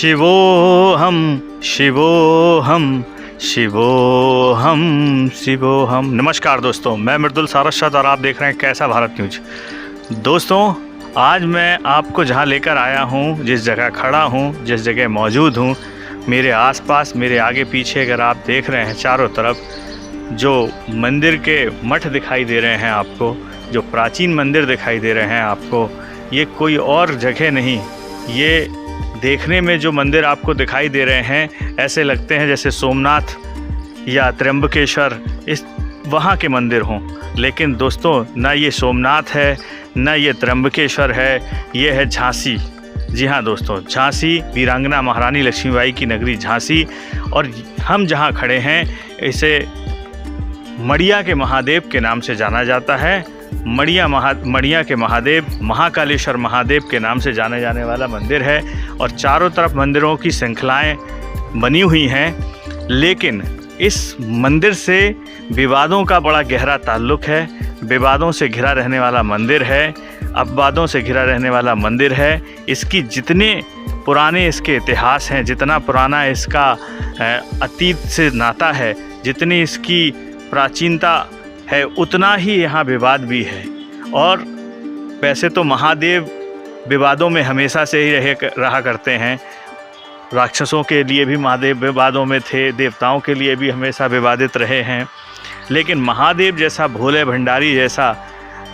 शिवोहम शिवोहम शिवोहम शिवोहम। नमस्कार दोस्तों, मैं मृदुल सारस्वत और आप देख रहे हैं कैसा भारत न्यूज। दोस्तों, आज मैं आपको जहां लेकर आया हूं, जिस जगह खड़ा हूं, जिस जगह मौजूद हूं, मेरे आसपास, मेरे आगे पीछे अगर आप देख रहे हैं चारों तरफ जो मंदिर के मठ दिखाई दे रहे हैं आपको, जो प्राचीन मंदिर दिखाई दे रहे हैं आपको, ये कोई और जगह नहीं, ये देखने में जो मंदिर आपको दिखाई दे रहे हैं ऐसे लगते हैं जैसे सोमनाथ या त्र्यंबकेश्वर इस वहाँ के मंदिर हों। लेकिन दोस्तों, ना ये सोमनाथ है, ना ये त्र्यंबकेश्वर है, ये है झांसी। जी हाँ दोस्तों, झांसी, वीरांगना महारानी लक्ष्मीबाई की नगरी झांसी। और हम जहाँ खड़े हैं इसे मड़िया के महादेव के नाम से जाना जाता है। मड़िया के महादेव, महाकालेश्वर महादेव के नाम से जाने जाने वाला मंदिर है। और चारों तरफ मंदिरों की श्रृंखलाएँ बनी हुई हैं, लेकिन इस मंदिर से विवादों का बड़ा गहरा ताल्लुक़ है। विवादों से घिरा रहने वाला मंदिर है, अपवादों से घिरा रहने वाला मंदिर है। इसकी जितने पुराने इसके इतिहास हैं, जितना पुराना इसका अतीत से नाता है, जितनी इसकी प्राचीनता है, उतना ही यहाँ विवाद भी है। और वैसे तो महादेव विवादों में हमेशा से ही रहा करते हैं। राक्षसों के लिए भी महादेव विवादों में थे, देवताओं के लिए भी हमेशा विवादित रहे हैं। लेकिन महादेव जैसा, भोले भंडारी जैसा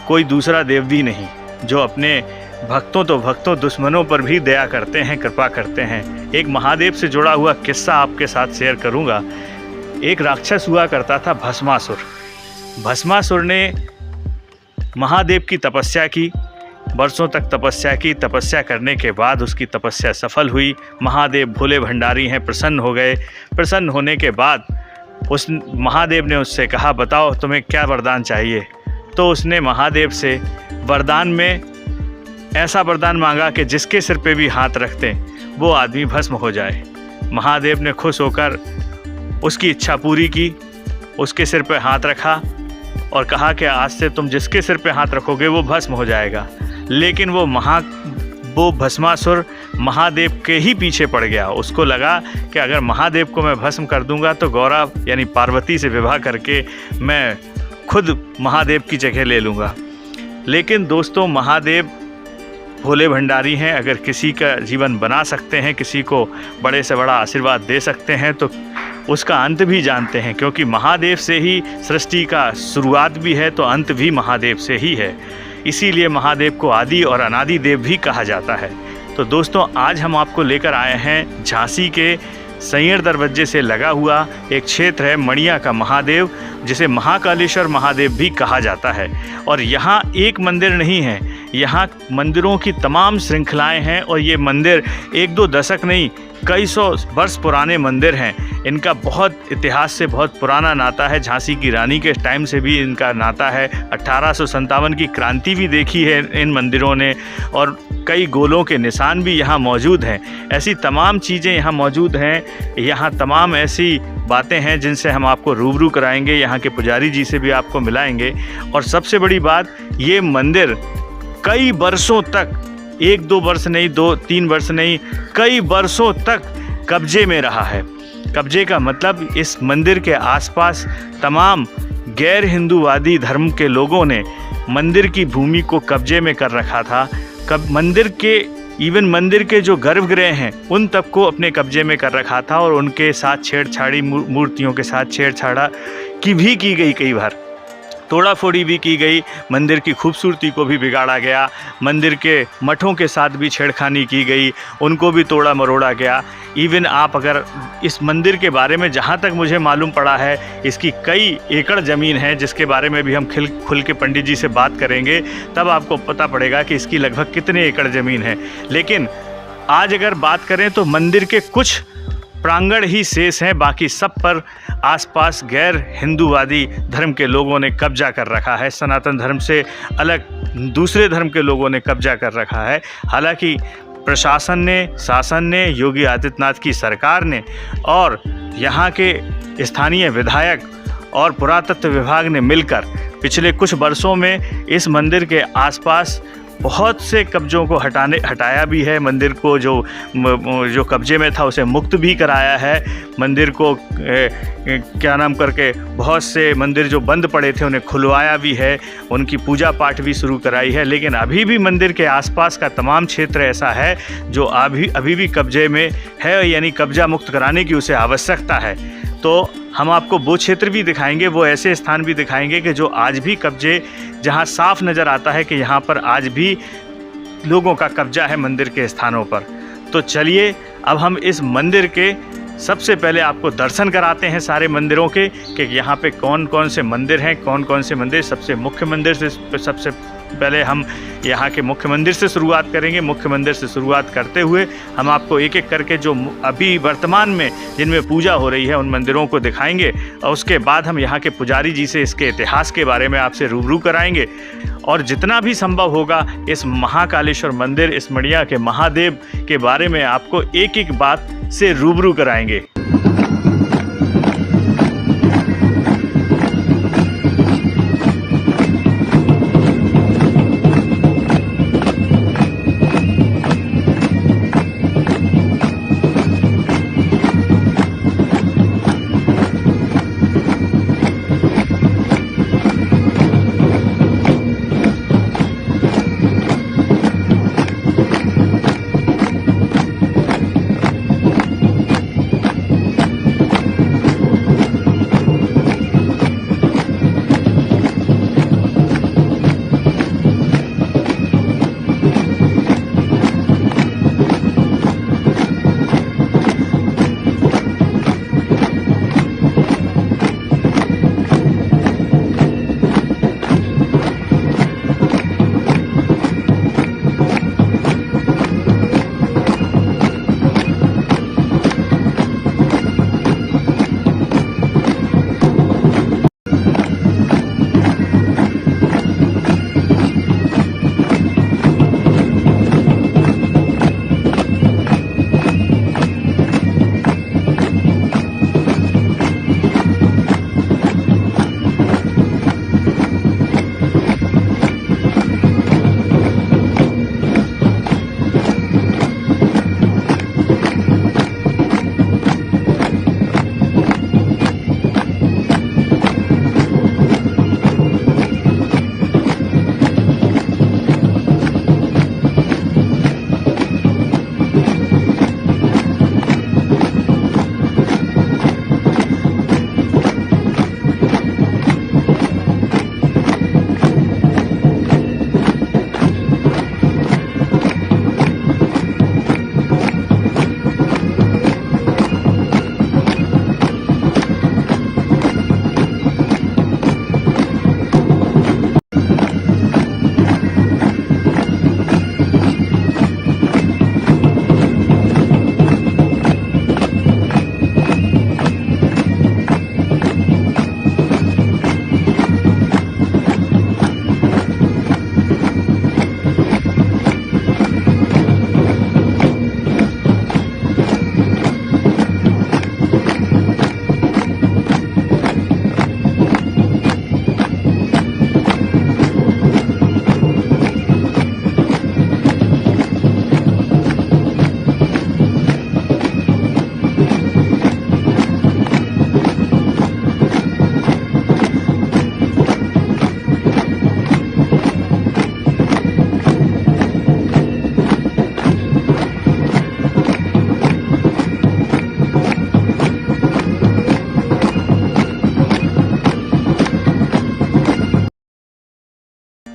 कोई दूसरा देव भी नहीं, जो अपने भक्तों दुश्मनों पर भी दया करते हैं, कृपा करते हैं। एक महादेव से जुड़ा हुआ किस्सा आपके साथ शेयर करूंगा। एक राक्षस हुआ करता था भस्मासुर। भस्मासुर ने महादेव की तपस्या की, वर्षों तक तपस्या की। तपस्या करने के बाद उसकी तपस्या सफल हुई। महादेव भोले भंडारी हैं, प्रसन्न हो गए। प्रसन्न होने के बाद उस महादेव ने उससे कहा, बताओ तुम्हें क्या वरदान चाहिए। तो उसने महादेव से वरदान में ऐसा वरदान मांगा कि जिसके सिर पे भी हाथ रखते वो आदमी भस्म हो जाए। महादेव ने खुश होकर उसकी इच्छा पूरी की, उसके सिर पे हाथ रखा और कहा कि आज से तुम जिसके सिर पे हाथ रखोगे वो भस्म हो जाएगा। लेकिन वो भस्मासुर महादेव के ही पीछे पड़ गया। उसको लगा कि अगर महादेव को मैं भस्म कर दूंगा तो गौरा यानी पार्वती से विवाह करके मैं खुद महादेव की जगह ले लूँगा। लेकिन दोस्तों, महादेव भोले भंडारी हैं। अगर किसी का जीवन बना सकते हैं, किसी को बड़े से बड़ा आशीर्वाद दे सकते हैं, तो उसका अंत भी जानते हैं। क्योंकि महादेव से ही सृष्टि का शुरुआत भी है, तो अंत भी महादेव से ही है। इसीलिए महादेव को आदि और अनादि देव भी कहा जाता है। तो दोस्तों, आज हम आपको लेकर आए हैं झांसी के सैयड़ दरवाजे से लगा हुआ एक क्षेत्र है मड़िया का महादेव, जिसे महाकालेश्वर महादेव भी कहा जाता है। और यहाँ एक मंदिर नहीं है, यहाँ मंदिरों की तमाम श्रृंखलाएं हैं। और ये मंदिर एक दो दशक नहीं, कई सौ वर्ष पुराने मंदिर हैं। इनका बहुत इतिहास से बहुत पुराना नाता है। झांसी की रानी के टाइम से भी इनका नाता है। 1857 की क्रांति भी देखी है इन मंदिरों ने, और कई गोलों के निशान भी यहाँ मौजूद हैं। ऐसी तमाम चीज़ें यहाँ मौजूद हैं। यहाँ तमाम ऐसी बातें हैं जिनसे हम आपको रूबरू कराएंगे, यहाँ के पुजारी जी से भी आपको मिलाएंगे। और सबसे बड़ी बात, ये मंदिर कई वर्षों तक, 1-2 वर्ष नहीं, 2-3 वर्ष नहीं, कई वर्षों तक कब्जे में रहा है। कब्जे का मतलब इस मंदिर के आसपास तमाम गैर हिंदूवादी धर्म के लोगों ने मंदिर की भूमि को कब्जे में कर रखा था। मंदिर के जो गर्भगृह हैं उन तक को अपने कब्जे में कर रखा था। और उनके साथ छेड़छाड़ी, मूर्तियों के साथ छेड़छाड़ा की गई, कई बार तोड़ाफोड़ी भी की गई। मंदिर की खूबसूरती को भी बिगाड़ा गया। मंदिर के मठों के साथ भी छेड़खानी की गई, उनको भी तोड़ा मरोड़ा गया। इवन आप अगर इस मंदिर के बारे में, जहाँ तक मुझे मालूम पड़ा है, इसकी कई एकड़ ज़मीन है, जिसके बारे में भी हम खुल के पंडित जी से बात करेंगे, तब आपको पता पड़ेगा कि इसकी लगभग कितने एकड़ ज़मीन है। लेकिन आज अगर बात करें तो मंदिर के कुछ प्रांगण ही शेष हैं, बाकी सब पर आसपास गैर हिंदूवादी धर्म के लोगों ने कब्जा कर रखा है। सनातन धर्म से अलग दूसरे धर्म के लोगों ने कब्जा कर रखा है। हालांकि प्रशासन ने, शासन ने, योगी आदित्यनाथ की सरकार ने और यहाँ के स्थानीय विधायक और पुरातत्व विभाग ने मिलकर पिछले कुछ वर्षों में इस मंदिर के आसपास बहुत से कब्ज़ों को हटाया भी है, मंदिर को जो कब्जे में था उसे मुक्त भी कराया है, मंदिर को क्या नाम करके बहुत से मंदिर जो बंद पड़े थे उन्हें खुलवाया भी है, उनकी पूजा पाठ भी शुरू कराई है। लेकिन अभी भी मंदिर के आसपास का तमाम क्षेत्र ऐसा है जो अभी भी कब्जे में है, यानी कब्जा मुक्त कराने की उसे आवश्यकता है। तो हम आपको वो क्षेत्र भी दिखाएंगे, वो ऐसे स्थान भी दिखाएंगे कि जो आज भी कब्जे, जहां साफ नज़र आता है कि यहाँ पर आज भी लोगों का कब्जा है मंदिर के स्थानों पर। तो चलिए अब हम इस मंदिर के सबसे पहले आपको दर्शन कराते हैं सारे मंदिरों के, कि यहाँ पे कौन कौन से मंदिर हैं, कौन कौन से मंदिर। सबसे मुख्य मंदिर से सबसे पहले हम यहाँ के मुख्य मंदिर से शुरुआत करेंगे। मुख्य मंदिर से शुरुआत करते हुए हम आपको एक एक करके जो अभी वर्तमान में जिनमें पूजा हो रही है उन मंदिरों को दिखाएंगे, और उसके बाद हम यहाँ के पुजारी जी से इसके इतिहास के बारे में आपसे रूबरू कराएंगे, और जितना भी संभव होगा इस महाकालेश्वर मंदिर, इस मड़िया के महादेव के बारे में आपको एक एक बात से रूबरू कराएंगे।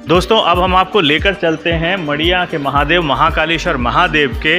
दोस्तों अब हम आपको लेकर चलते हैं मड़िया के महादेव, महाकालेश्वर महादेव के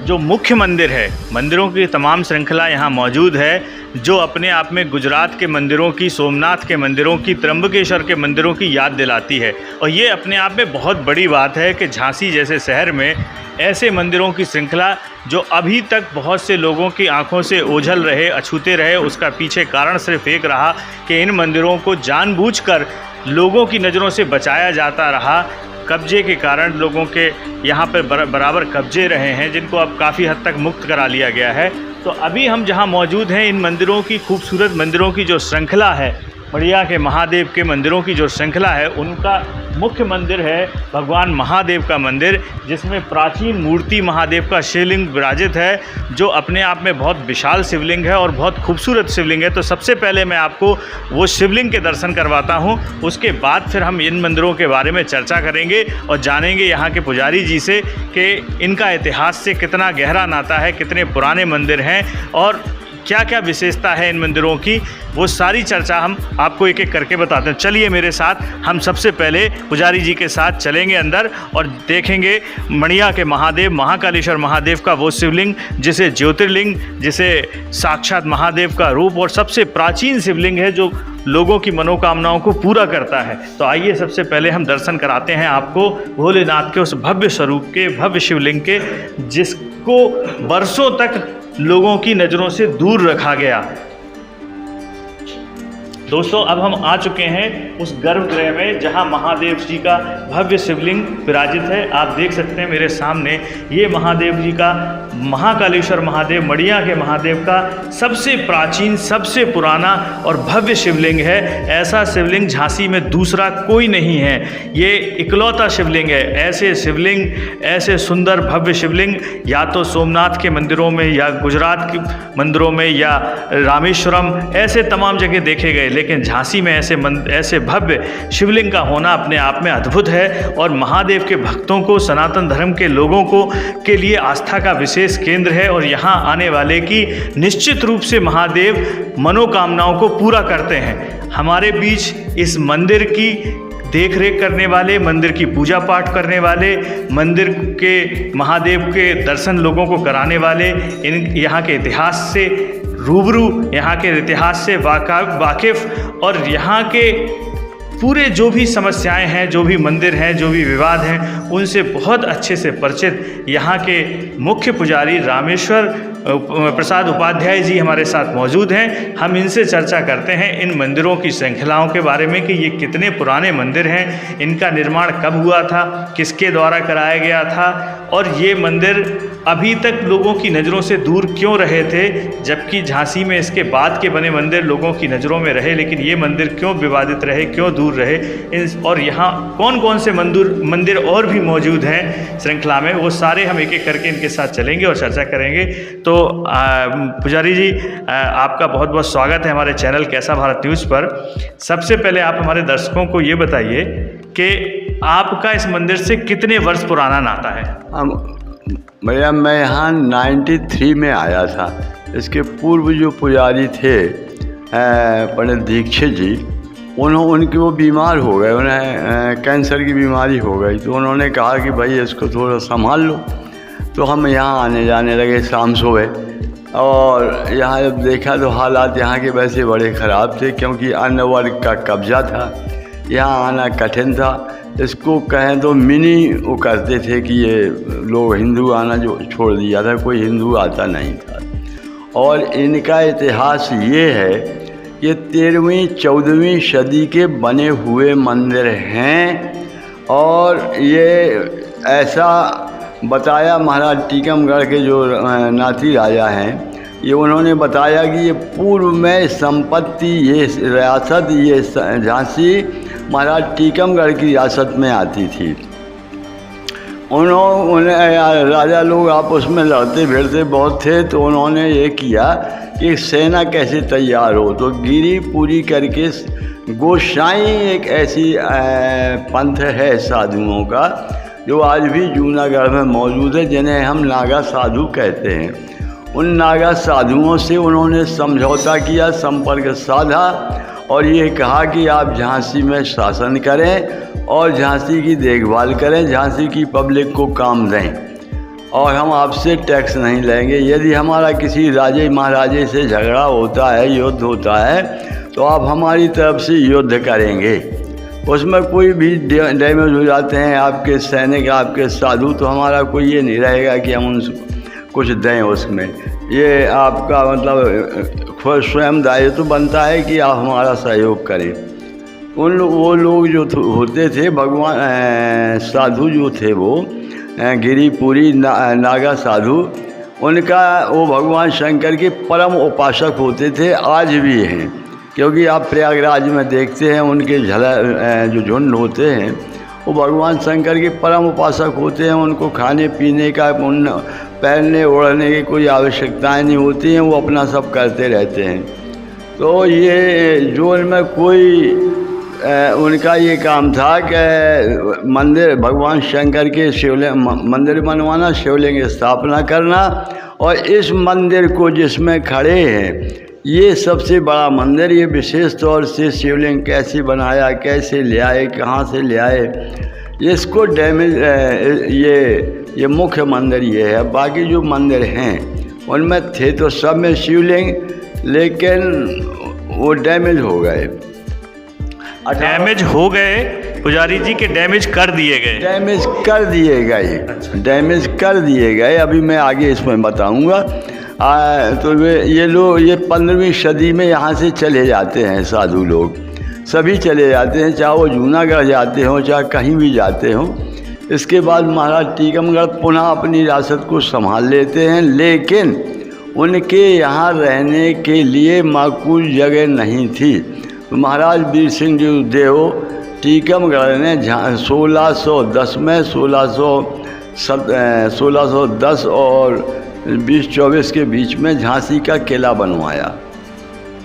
जो मुख्य मंदिर है। मंदिरों की तमाम श्रृंखला यहाँ मौजूद है, जो अपने आप में गुजरात के मंदिरों की, सोमनाथ के मंदिरों की, त्र्यंबकेश्वर के मंदिरों की याद दिलाती है। और ये अपने आप में बहुत बड़ी बात है कि झांसी जैसे शहर में ऐसे मंदिरों की श्रृंखला जो अभी तक बहुत से लोगों की आंखों से ओझल रहे, अछूते रहे, उसका पीछे कारण सिर्फ एक रहा कि इन मंदिरों को जानबूझकर लोगों की नज़रों से बचाया जाता रहा। कब्जे के कारण लोगों के यहाँ पर बराबर कब्जे रहे हैं, जिनको अब काफ़ी हद तक मुक्त करा लिया गया है। तो अभी हम जहाँ मौजूद हैं, इन मंदिरों की, खूबसूरत मंदिरों की जो श्रृंखला है मड़िया के महादेव के मंदिरों की जो श्रृंखला है, उनका मुख्य मंदिर है भगवान महादेव का मंदिर, जिसमें प्राचीन मूर्ति महादेव का शिवलिंग विराजित है, जो अपने आप में बहुत विशाल शिवलिंग है और बहुत खूबसूरत शिवलिंग है। तो सबसे पहले मैं आपको वो शिवलिंग के दर्शन करवाता हूँ, उसके बाद फिर हम इन मंदिरों के बारे में चर्चा करेंगे और जानेंगे यहाँ के पुजारी जी से कि इनका इतिहास से कितना गहरा नाता है, कितने पुराने मंदिर हैं और क्या क्या विशेषता है इन मंदिरों की। वो सारी चर्चा हम आपको एक एक करके बताते हैं। चलिए मेरे साथ, हम सबसे पहले पुजारी जी के साथ चलेंगे अंदर और देखेंगे मड़िया के महादेव, महाकालेश्वर महादेव का वो शिवलिंग जिसे ज्योतिर्लिंग, जिसे साक्षात महादेव का रूप और सबसे प्राचीन शिवलिंग है, जो लोगों की मनोकामनाओं को पूरा करता है। तो आइए सबसे पहले हम दर्शन कराते हैं आपको भोलेनाथ के उस भव्य स्वरूप के, भव्य शिवलिंग के, जिसको बरसों तक लोगों की नज़रों से दूर रखा गया। दोस्तों, अब हम आ चुके हैं उस गर्भगृह में जहां महादेव जी का भव्य शिवलिंग विराजित है। आप देख सकते हैं मेरे सामने, ये महादेव जी का, महाकालेश्वर महादेव, मड़िया के महादेव का सबसे प्राचीन, सबसे पुराना और भव्य शिवलिंग है। ऐसा शिवलिंग झांसी में दूसरा कोई नहीं है, ये इकलौता शिवलिंग है। ऐसे शिवलिंग, ऐसे सुंदर भव्य शिवलिंग या तो सोमनाथ के मंदिरों में या गुजरात के मंदिरों में या रामेश्वरम, ऐसे तमाम जगह देखे गए, लेकिन झांसी में ऐसे भव्य शिवलिंग का होना अपने आप में अद्भुत है और महादेव के भक्तों को, सनातन धर्म के लोगों को के लिए आस्था का विशेष केंद्र है। और यहाँ आने वाले की निश्चित रूप से महादेव मनोकामनाओं को पूरा करते हैं। हमारे बीच इस मंदिर की देख रेख करने वाले, मंदिर की पूजा पाठ करने वाले, मंदिर के महादेव के दर्शन लोगों को कराने वाले, यहाँ के इतिहास से रूबरू, यहाँ के इतिहास से वाकिफ़ और यहाँ के पूरे जो भी समस्याएं हैं, जो भी मंदिर हैं, जो भी विवाद हैं, उनसे बहुत अच्छे से परिचित यहाँ के मुख्य पुजारी रामेश्वर प्रसाद उपाध्याय जी हमारे साथ मौजूद हैं। हम इनसे चर्चा करते हैं इन मंदिरों की श्रृंखलाओं के बारे में कि ये कितने पुराने मंदिर हैं, इनका निर्माण कब हुआ था, किसके द्वारा कराया गया था और ये मंदिर अभी तक लोगों की नज़रों से दूर क्यों रहे थे, जबकि झांसी में इसके बाद के बने मंदिर लोगों की नज़रों में रहे, लेकिन ये मंदिर क्यों विवादित रहे, क्यों दूर रहे, और यहाँ कौन कौन से मंदिर और भी मौजूद हैं श्रृंखला में, वो सारे हम एक एक करके इनके साथ चलेंगे और चर्चा करेंगे। तो पुजारी जी, आपका बहुत बहुत स्वागत है हमारे चैनल कैसा भारत न्यूज़ पर। सबसे पहले आप हमारे दर्शकों को ये बताइए कि आपका इस मंदिर से कितने वर्ष पुराना नाता है? भैया, मैं यहाँ 93 में आया था। इसके पूर्व जो पुजारी थे पंडित दीक्षित जी, उनके वो बीमार हो गए, उन्हें कैंसर की बीमारी हो गई, तो उन्होंने कहा कि भाई इसको थोड़ा संभाल लो। तो हम यहाँ आने जाने लगे शाम सुबह, और यहाँ जब देखा तो हालात यहाँ के वैसे बड़े ख़राब थे, क्योंकि अन्य वर्ग का कब्जा था, यहाँ आना कठिन था। इसको कहें तो मिनी वो करते थे कि ये लोग हिंदू आना जो छोड़ दिया था, कोई हिंदू आता नहीं था। और इनका इतिहास ये है कि 13वीं 14वीं सदी के बने हुए मंदिर हैं। और ये ऐसा बताया महाराज टीकमगढ़ के जो नाती राजा हैं, ये उन्होंने बताया कि ये पूर्व में संपत्ति, ये रियासत, ये झांसी महाराज टीकमगढ़ की रियासत में आती थी। उन्हें राजा लोग आपस में लड़ते भिड़ते बहुत थे, तो उन्होंने ये किया कि सेना कैसे तैयार हो, तो गिरी पूरी करके गोसाई एक ऐसी पंथ है साधुओं का, जो आज भी जूनागढ़ में मौजूद है, जिन्हें हम नागा साधु कहते हैं। उन नागा साधुओं से उन्होंने समझौता किया, संपर्क साधा और ये कहा कि आप झांसी में शासन करें और झांसी की देखभाल करें, झांसी की पब्लिक को काम दें, और हम आपसे टैक्स नहीं लेंगे। यदि हमारा किसी राजे महाराजे से झगड़ा होता है, युद्ध होता है, तो आप हमारी तरफ से युद्ध करेंगे। उसमें कोई भी डैमेज हो जाते हैं आपके सैनिक, आपके साधु, तो हमारा कोई ये नहीं रहेगा कि हम उनको कुछ दें उसमें। ये आपका मतलब स्वयं दायित्व तो बनता है कि आप हमारा सहयोग करें। वो लोग जो होते थे, भगवान साधु जो थे, वो गिरिपुरी नागा साधु, उनका वो भगवान शंकर के परम उपासक होते थे, आज भी हैं। क्योंकि आप प्रयागराज में देखते हैं उनके जो झुंड होते हैं वो भगवान शंकर के परम उपासक होते हैं। उनको खाने पीने का, उन पहनने ओढ़ने की कोई आवश्यकताएं नहीं होती हैं, वो अपना सब करते रहते हैं। तो ये जो इनमें कोई उनका ये काम था कि मंदिर, भगवान शंकर के शिवलिंग मंदिर बनवाना, शिवलिंग स्थापना करना, और इस मंदिर को जिसमें खड़े हैं ये सबसे बड़ा मंदिर, ये विशेष तौर से शिवलिंग कैसे बनाया, कैसे ले आए, कहाँ से ले आए, इसको डैमेज ये मुख्य मंदिर ये है। बाकी जो मंदिर हैं उनमें थे तो सब में शिवलिंग, लेकिन वो डैमेज हो गए। डैमेज हो गए पुजारी जी के, डैमेज कर दिए गए। डैमेज कर दिए गए, डैमेज कर दिए गए। अभी मैं आगे इसमें बताऊंगा। तो ये लोग ये 15वीं सदी में यहाँ से चले जाते हैं, साधु लोग सभी चले जाते हैं, चाहे वो जूनागढ़ जाते हों चाहे कहीं भी जाते हों। इसके बाद महाराज टीकमगढ़ पुनः अपनी विरासत को संभाल लेते हैं, लेकिन उनके यहाँ रहने के लिए माकूल जगह नहीं थी। तो महाराज वीर सिंह जी देव टीकमगढ़ ने 1610 में 1610 और 2024 के बीच में झांसी का किला बनवाया।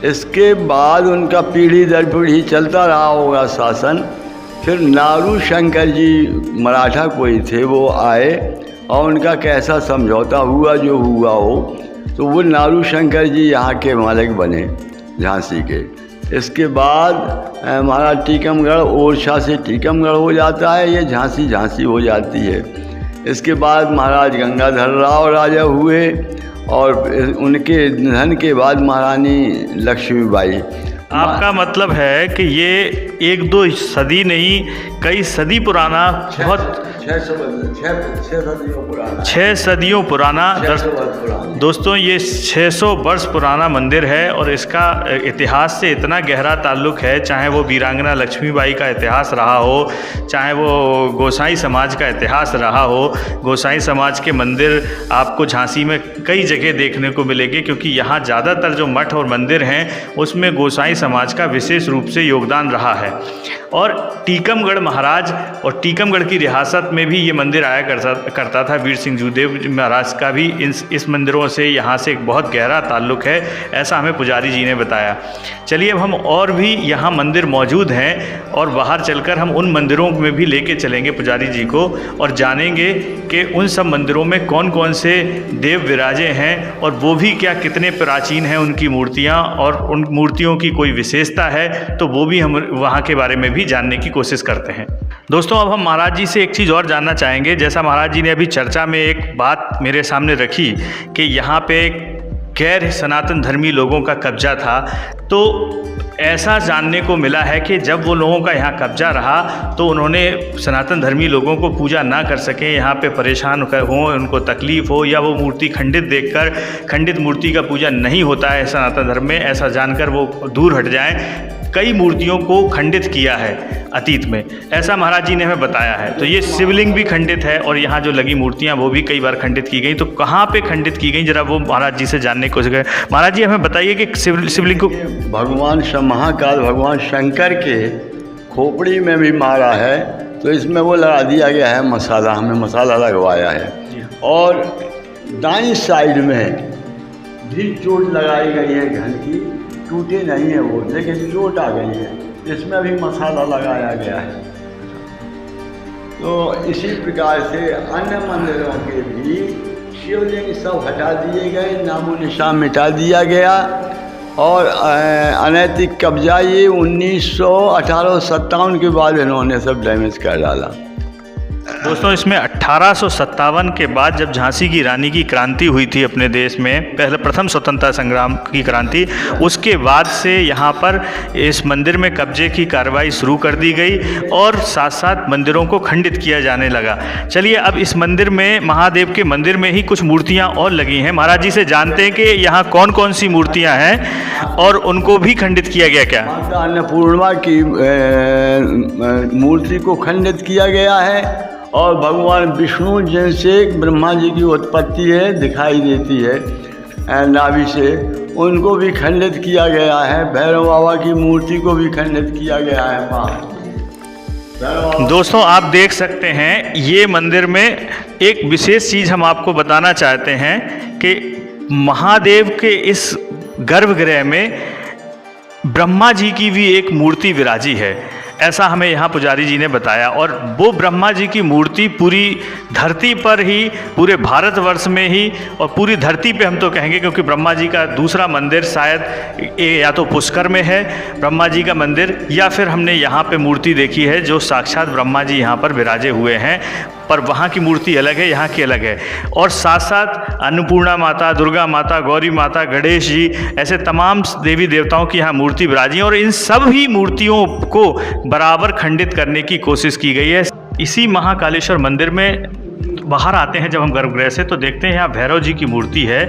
इसके बाद उनका पीढ़ी दर पीढ़ी चलता रहा होगा शासन। फिर नारू शंकर जी मराठा कोई थे, वो आए और उनका कैसा समझौता हुआ जो हुआ हो, तो वो नारू शंकर जी यहाँ के मालिक बने झांसी के। इसके बाद महाराज टीकमगढ़ ओरछा से टीकमगढ़ हो जाता है, ये झांसी हो जाती है। इसके बाद महाराज गंगाधर राव राजा हुए और उनके निधन के बाद महारानी लक्ष्मीबाई। आपका मतलब है कि ये 1-2 सदी नहीं, कई सदी पुराना, बहुत 6 सदियों पुराना दोस्तों, ये 600 वर्ष पुराना मंदिर है और इसका इतिहास से इतना गहरा ताल्लुक़ है। चाहे वो वीरांगना लक्ष्मीबाई का इतिहास रहा हो, चाहे वो गोसाई समाज का इतिहास रहा हो। गोसाई समाज के मंदिर आपको झांसी में कई जगह देखने को मिलेंगे, क्योंकि यहाँ ज़्यादातर जो मठ और मंदिर हैं उसमें गोसाई समाज का विशेष रूप से योगदान रहा है। और टीकमगढ़ महाराज और टीकमगढ़ की रियासत में भी ये मंदिर आया करता था। वीर सिंह जूदेव महाराज का भी इस मंदिरों से यहाँ से एक बहुत गहरा ताल्लुक़ है, ऐसा हमें पुजारी जी ने बताया। चलिए अब हम और भी यहाँ मंदिर मौजूद हैं और बाहर चलकर हम उन मंदिरों में भी लेके चलेंगे पुजारी जी को, और जानेंगे कि उन सब मंदिरों में कौन कौन से देव विराजे हैं और वो भी क्या कितने प्राचीन हैं उनकी मूर्तियाँ, और उन मूर्तियों की कोई विशेषता है तो वो भी हम वहाँ के बारे में भी जानने की कोशिश करते हैं। दोस्तों अब हम महाराज जी से एक चीज़ और जानना चाहेंगे। जैसा महाराज जी ने अभी चर्चा में एक बात मेरे सामने रखी कि यहाँ पे गैर सनातन धर्मी लोगों का कब्जा था, तो ऐसा जानने को मिला है कि जब वो लोगों का यहाँ कब्जा रहा तो उन्होंने सनातन धर्मी लोगों को पूजा ना कर सकें, यहाँ पे परेशान हों, उनको तकलीफ़ हो, या वो मूर्ति खंडित देखकर, खंडित मूर्ति का पूजा नहीं होता है सनातन धर्म में, ऐसा जानकर वो दूर हट जाएं। कई मूर्तियों को खंडित किया है अतीत में, ऐसा महाराज जी ने हमें बताया है। तो ये शिवलिंग भी खंडित है और यहाँ जो लगी मूर्तियाँ वो भी कई बार खंडित की गई। तो कहाँ पे खंडित की गई, जरा वो महाराज जी से जानने की कोशिश करें। महाराज जी हमें बताइए कि शिवलिंग को भगवान महाकाल भगवान शंकर के खोपड़ी में भी मारा है, तो इसमें वो लगा दिया गया है मसाला, हमें मसाला लगवाया है। और दाईं साइड में भी चोट लगाई गई है घन की, टूटे नहीं है वो, लेकिन चोट आ गई है, इसमें भी मसाला लगाया गया है। तो इसी प्रकार से अन्य मंदिरों के भी शिवलिंग सब हटा दिए गए, नामो निशान मिटा दिया गया। और अनैतिक कब्जा ये 1857 के बाद इन्होंने सब डैमेज कर डाला। दोस्तों इसमें 1857 के बाद जब झांसी की रानी की क्रांति हुई थी अपने देश में, पहले प्रथम स्वतंत्रता संग्राम की क्रांति, उसके बाद से यहाँ पर इस मंदिर में कब्जे की कार्रवाई शुरू कर दी गई और साथ साथ मंदिरों को खंडित किया जाने लगा। चलिए अब इस मंदिर में, महादेव के मंदिर में ही कुछ मूर्तियाँ और लगी हैं। महाराज जी से जानते हैं कि यहाँ कौन कौन सी मूर्तियाँ हैं और उनको भी खंडित किया गया क्या? माता अन्नपूर्णा की मूर्ति को खंडित किया गया है, और भगवान विष्णु जिनसे ब्रह्मा जी की उत्पत्ति है, दिखाई देती है नाभि से, उनको भी खंडित किया गया है। भैरव बाबा की मूर्ति को भी खंडित किया गया है वहाँ। दोस्तों आप देख सकते हैं ये मंदिर में एक विशेष चीज़ हम आपको बताना चाहते हैं कि महादेव के इस गर्भगृह में ब्रह्मा जी की भी एक मूर्ति विराजी है, ऐसा हमें यहाँ पुजारी जी ने बताया। और वो ब्रह्मा जी की मूर्ति पूरी धरती पर ही, पूरे भारतवर्ष में ही और पूरी धरती पे हम तो कहेंगे, क्योंकि ब्रह्मा जी का दूसरा मंदिर शायद या तो पुष्कर में है ब्रह्मा जी का मंदिर, या फिर हमने यहाँ पे मूर्ति देखी है जो साक्षात ब्रह्मा जी यहाँ पर विराजे हुए हैं। पर वहाँ की मूर्ति अलग है, यहाँ की अलग है। और साथ साथ अन्नपूर्णा माता, दुर्गा माता, गौरी माता, गणेश जी, ऐसे तमाम देवी देवताओं की यहाँ मूर्ति विराजी है। और इन सभी मूर्तियों को बराबर खंडित करने की कोशिश की गई है। इसी महाकालेश्वर मंदिर में बाहर आते हैं जब हम गर्भगृह से, तो देखते हैं यहाँ भैरव जी की मूर्ति है,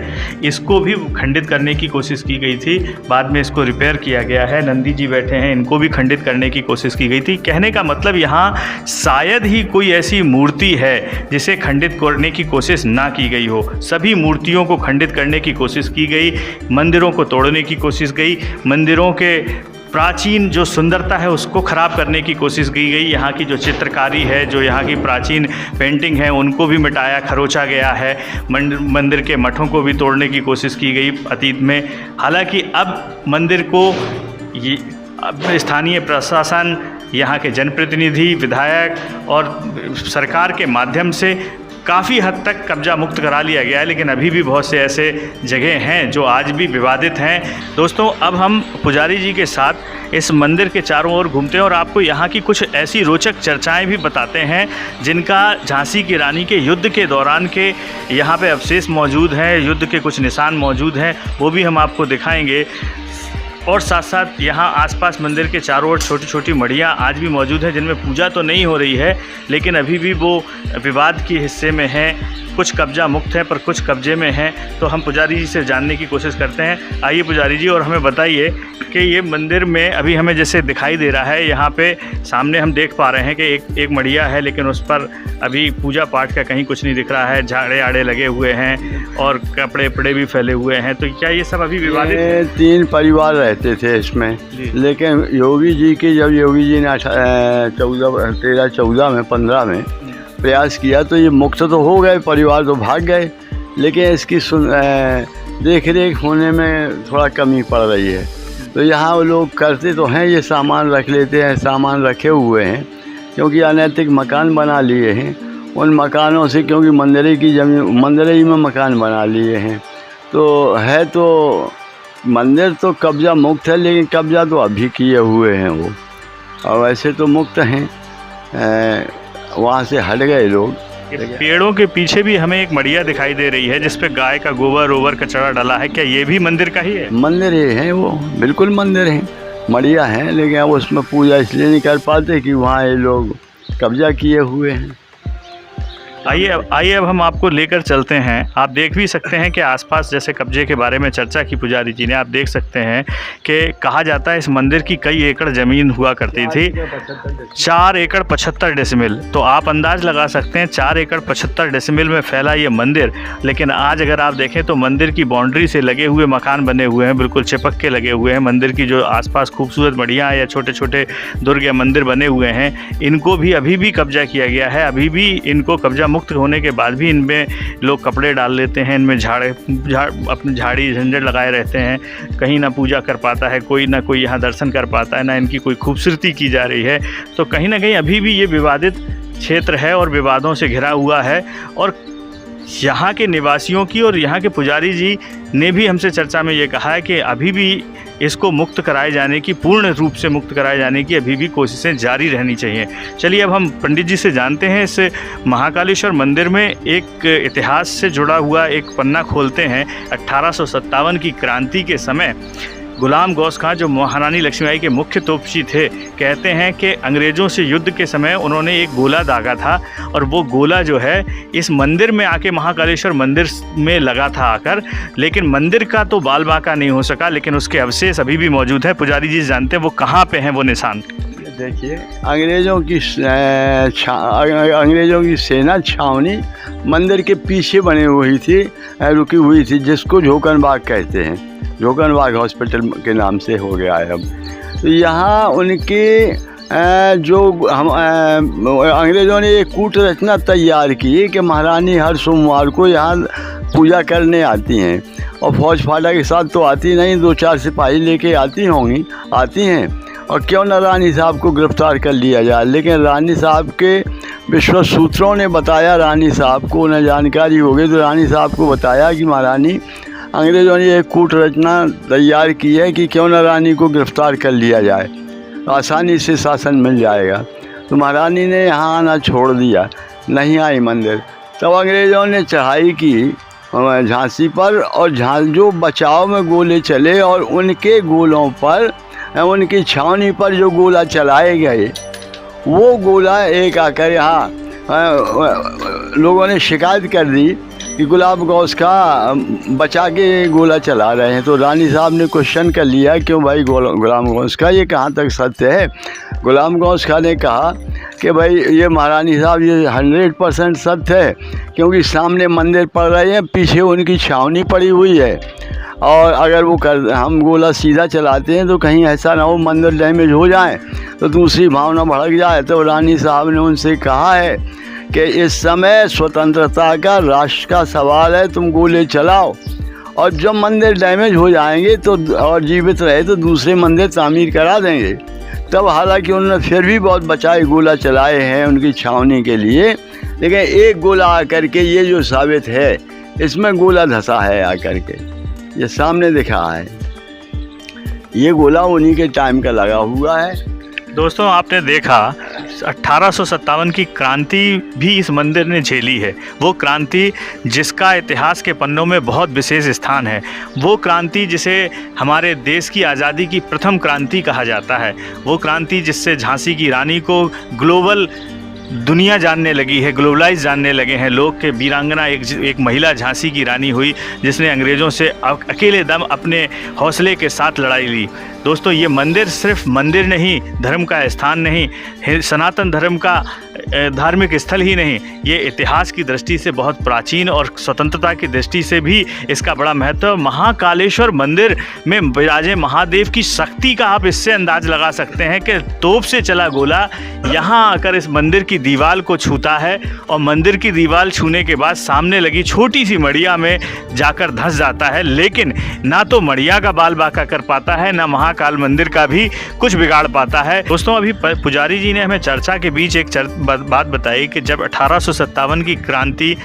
इसको भी खंडित करने की कोशिश की गई थी। बाद में इसको रिपेयर किया गया है। नंदी जी बैठे हैं, इनको भी खंडित करने की कोशिश की गई थी। कहने का मतलब यहाँ शायद ही कोई ऐसी मूर्ति है जिसे खंडित करने की कोशिश ना की गई हो। सभी मूर्तियों को खंडित करने की कोशिश की गई, मंदिरों को तोड़ने की कोशिश गई, मंदिरों के प्राचीन जो सुंदरता है उसको ख़राब करने की कोशिश की गई। यहाँ की जो चित्रकारी है, जो यहाँ की प्राचीन पेंटिंग है, उनको भी मिटाया, खरोचा गया है। मंदिर के मठों को भी तोड़ने की कोशिश की गई अतीत में। हालांकि अब मंदिर को ये स्थानीय प्रशासन, यहाँ के जनप्रतिनिधि, विधायक और सरकार के माध्यम से काफ़ी हद तक कब्जा मुक्त करा लिया गया है, लेकिन अभी भी बहुत से ऐसे जगह हैं जो आज भी विवादित हैं। दोस्तों अब हम पुजारी जी के साथ इस मंदिर के चारों ओर घूमते हैं और आपको यहाँ की कुछ ऐसी रोचक चर्चाएं भी बताते हैं जिनका झांसी की रानी के युद्ध के दौरान के यहाँ पे अवशेष मौजूद हैं, युद्ध के कुछ निशान मौजूद हैं, वो भी हम आपको दिखाएंगे। और साथ साथ यहाँ आसपास मंदिर के चारों ओर छोटी छोटी मढ़ियाँ आज भी मौजूद हैं जिनमें पूजा तो नहीं हो रही है, लेकिन अभी भी वो विवाद के हिस्से में हैं। कुछ कब्जा मुक्त है पर कुछ कब्जे में हैं। तो हम पुजारी जी से जानने की कोशिश करते हैं। आइए पुजारी जी, और हमें बताइए कि ये मंदिर में अभी हमें जैसे दिखाई दे रहा है, यहाँ पे सामने हम देख पा रहे हैं कि एक मढ़िया है, लेकिन उस पर अभी पूजा पाठ का कहीं कुछ नहीं दिख रहा है। झाड़े आड़े लगे हुए हैं और कपड़े वपड़े भी फैले हुए हैं। तो क्या ये सब अभी विवादित है? 3 परिवार रहते थे इसमें, लेकिन योगी जी के, जब योगी जी ने 15 में प्रयास किया तो ये मुक्त तो हो गए, परिवार तो भाग गए, लेकिन इसकी देख रेख होने में थोड़ा कमी पड़ रही है। तो यहाँ वो लोग करते तो हैं, ये सामान रख लेते हैं, सामान रखे हुए हैं, क्योंकि अनैतिक मकान बना लिए हैं। उन मकानों से, क्योंकि मंदिर की ज़मीन, मंदिर ही में मकान बना लिए हैं, तो है तो मंदिर तो कब्ज़ा मुक्त है, लेकिन कब्ज़ा तो अभी किए हुए हैं वो, और वैसे तो मुक्त हैं, वहाँ से हट गए लोग। पेड़ों के पीछे भी हमें एक मढ़िया दिखाई दे रही है जिसपे गाय का गोबर ओवर कचरा डाला है, क्या ये भी मंदिर का ही है? मंदिर ही है वो, बिल्कुल मंदिर है, मढ़िया है, लेकिन अब उसमें पूजा इसलिए नहीं कर पाते कि वहाँ ये लोग कब्जा किए हुए हैं। आइए अब हम आपको लेकर चलते हैं। आप देख भी सकते हैं कि आसपास जैसे कब्जे के बारे में चर्चा की पुजारी जी ने, आप देख सकते हैं कि कहा जाता है इस मंदिर की कई एकड़ ज़मीन हुआ करती थी, 4 एकड़ 75 डेसिमिल। तो आप अंदाज़ लगा सकते हैं 4 एकड़ 75 डेसिमिल में फैला ये मंदिर। लेकिन आज अगर आप देखें तो मंदिर की बाउंड्री से लगे हुए मकान बने हुए हैं, बिल्कुल चिपक के लगे हुए हैं। मंदिर की जो आसपास खूबसूरत मढ़ियाँ या छोटे छोटे दुर्ग या मंदिर बने हुए हैं, इनको भी अभी भी कब्जा किया गया है। अभी भी इनको कब्जा मुक्त होने के बाद भी इनमें लोग कपड़े डाल लेते हैं, इनमें अपनी झाड़ी झंझट लगाए रहते हैं। कहीं ना पूजा कर पाता है कोई, ना कोई यहाँ दर्शन कर पाता है, ना इनकी कोई खूबसूरती की जा रही है। तो कहीं ना कहीं अभी भी ये विवादित क्षेत्र है और विवादों से घिरा हुआ है। और यहाँ के निवासियों की और यहाँ के पुजारी जी ने भी हमसे चर्चा में ये कहा है कि अभी भी इसको मुक्त कराए जाने की, पूर्ण रूप से मुक्त कराए जाने की अभी भी कोशिशें जारी रहनी चाहिए। चलिए अब हम पंडित जी से जानते हैं। इस महाकालेश्वर मंदिर में एक इतिहास से जुड़ा हुआ एक पन्ना खोलते हैं। 1857 की क्रांति के समय गुलाम गौस खां, जो महारानी लक्ष्मीबाई के मुख्य तोपची थे, कहते हैं कि अंग्रेज़ों से युद्ध के समय उन्होंने एक गोला दागा था, और वो गोला जो है इस मंदिर में आके, महाकालेश्वर मंदिर में लगा था आकर। लेकिन मंदिर का तो बाल बांका नहीं हो सका, लेकिन उसके अवशेष अभी भी मौजूद है। पुजारी जी जानते हैं वो कहाँ पे हैं वो निशान? देखिए, अंग्रेज़ों की सेना छावनी मंदिर के पीछे बनी हुई थी, रुकी हुई थी, जिसको झोकन बाग कहते हैं। झोकन बाग हॉस्पिटल के नाम से हो गया है अब। तो यहाँ उनके जो हम अंग्रेज़ों ने एक कूट रचना तैयार की कि महारानी हर सोमवार को यहाँ पूजा करने आती हैं, और फौज फाटा के साथ तो आती नहीं, 2-4 सिपाही लेके आती हैं, और क्यों न रानी साहब को गिरफ़्तार कर लिया जाए। लेकिन रानी साहब के विश्वस्त सूत्रों ने बताया, रानी साहब को उन्हें जानकारी हो गई, तो रानी साहब को बताया कि महारानी अंग्रेज़ों ने एक कूट रचना तैयार की है कि क्यों न रानी को गिरफ़्तार कर लिया जाए, आसानी से शासन मिल जाएगा। तो महारानी ने यहाँ आना छोड़ दिया, नहीं आई मंदिर। तब अंग्रेज़ों ने चढ़ाई की झांसी पर, और जो बचाव में गोले चले और उनके गोलों पर, उनकी छावनी पर जो गोला चलाए गए, वो गोला एक आकर यहाँ लोगों ने शिकायत कर दी कि गुलाम गौस का बचा के गोला चला रहे हैं। तो रानी साहब ने क्वेश्चन कर लिया, क्यों भाई गुलाम गौस का, ये कहाँ तक सत्य है। गुलाम गौस खां ने कहा कि भाई ये महारानी साहब ये 100% सत्य है, क्योंकि सामने मंदिर पड़ रहे हैं, पीछे उनकी छावनी पड़ी हुई है, और अगर हम गोला सीधा चलाते हैं तो कहीं ऐसा ना हो मंदिर डैमेज हो जाए, तो दूसरी भावना भड़क जाए। तो रानी साहब ने उनसे कहा है कि इस समय स्वतंत्रता का, राष्ट्र का सवाल है, तुम गोले चलाओ, और जब मंदिर डैमेज हो जाएंगे तो और जीवित रहे तो दूसरे मंदिर तामीर करा देंगे। तब हालांकि उन्होंने फिर भी बहुत बचाए गोला चलाए हैं उनकी छावनी के लिए, लेकिन एक गोला आकर के ये जो साबित है, इसमें गोला धंसा है आकर के, ये सामने दिखा है, ये गोला उन्हीं के टाइम का लगा हुआ है। दोस्तों आपने देखा 1857 की क्रांति भी इस मंदिर ने झेली है, वो क्रांति जिसका इतिहास के पन्नों में बहुत विशेष स्थान है, वो क्रांति जिसे हमारे देश की आज़ादी की प्रथम क्रांति कहा जाता है, वो क्रांति जिससे झांसी की रानी को ग्लोबल दुनिया जानने लगी है, ग्लोबलाइज जानने लगे हैं लोग के वीरांगना एक महिला झांसी की रानी हुई, जिसने अंग्रेज़ों से अकेले दम अपने हौसले के साथ लड़ाई ली। दोस्तों ये मंदिर सिर्फ मंदिर नहीं, धर्म का स्थान नहीं, सनातन धर्म का धार्मिक स्थल ही नहीं, ये इतिहास की दृष्टि से बहुत प्राचीन और स्वतंत्रता की दृष्टि से भी इसका बड़ा महत्व। महाकालेश्वर मंदिर में विराजे महादेव की शक्ति का आप इससे अंदाज लगा सकते हैं कि तोप से चला गोला यहाँ आकर इस मंदिर की दीवार को छूता है, और मंदिर की दीवार छूने के बाद सामने लगी छोटी सी मड़िया में जाकर धंस जाता है, लेकिन ना तो मड़िया का बाल बांका कर पाता है, ना महाकाल मंदिर का भी कुछ बिगाड़ पाता है। दोस्तों अभी पुजारी जी ने हमें चर्चा के बीच एक बात बताई कि जब 1857 की क्रांति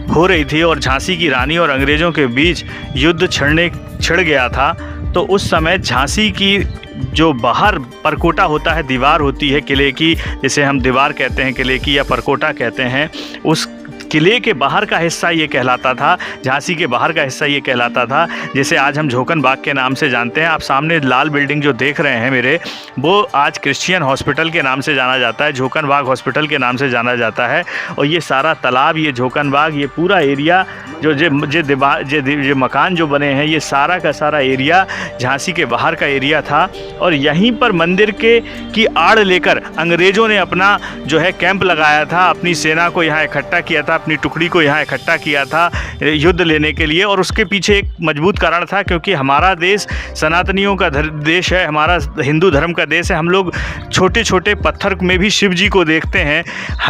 हो रही थी और झांसी की रानी और अंग्रेज़ों के बीच युद्ध छिड़ गया था, तो उस समय झांसी की जो बाहर परकोटा होता है, दीवार होती है किले की, जिसे हम दीवार कहते हैं किले की या परकोटा कहते हैं, उस किले के बाहर का हिस्सा ये कहलाता था, झांसी के बाहर का हिस्सा ये कहलाता था, जिसे आज हम झोकन बाग के नाम से जानते हैं। आप सामने लाल बिल्डिंग जो देख रहे हैं मेरे, वो आज क्रिश्चियन हॉस्पिटल के नाम से जाना जाता है, झोकन बाग हॉस्पिटल के नाम से जाना जाता है। और ये सारा तालाब, ये झोकन बाग, ये पूरा एरिया जो मकान जो बने हैं, ये सारा का सारा एरिया झांसी के बाहर का एरिया था। और यहीं पर मंदिर की आड़ लेकर अंग्रेज़ों ने अपना जो है कैंप लगाया था, अपनी सेना को यहाँ इकट्ठा किया था, अपनी टुकड़ी को यहाँ इकट्ठा किया था युद्ध लेने के लिए। और उसके पीछे एक मजबूत कारण था, क्योंकि हमारा देश सनातनियों का देश है, हमारा हिंदू धर्म का देश है, हम लोग छोटे छोटे पत्थर में भी शिव जी को देखते हैं,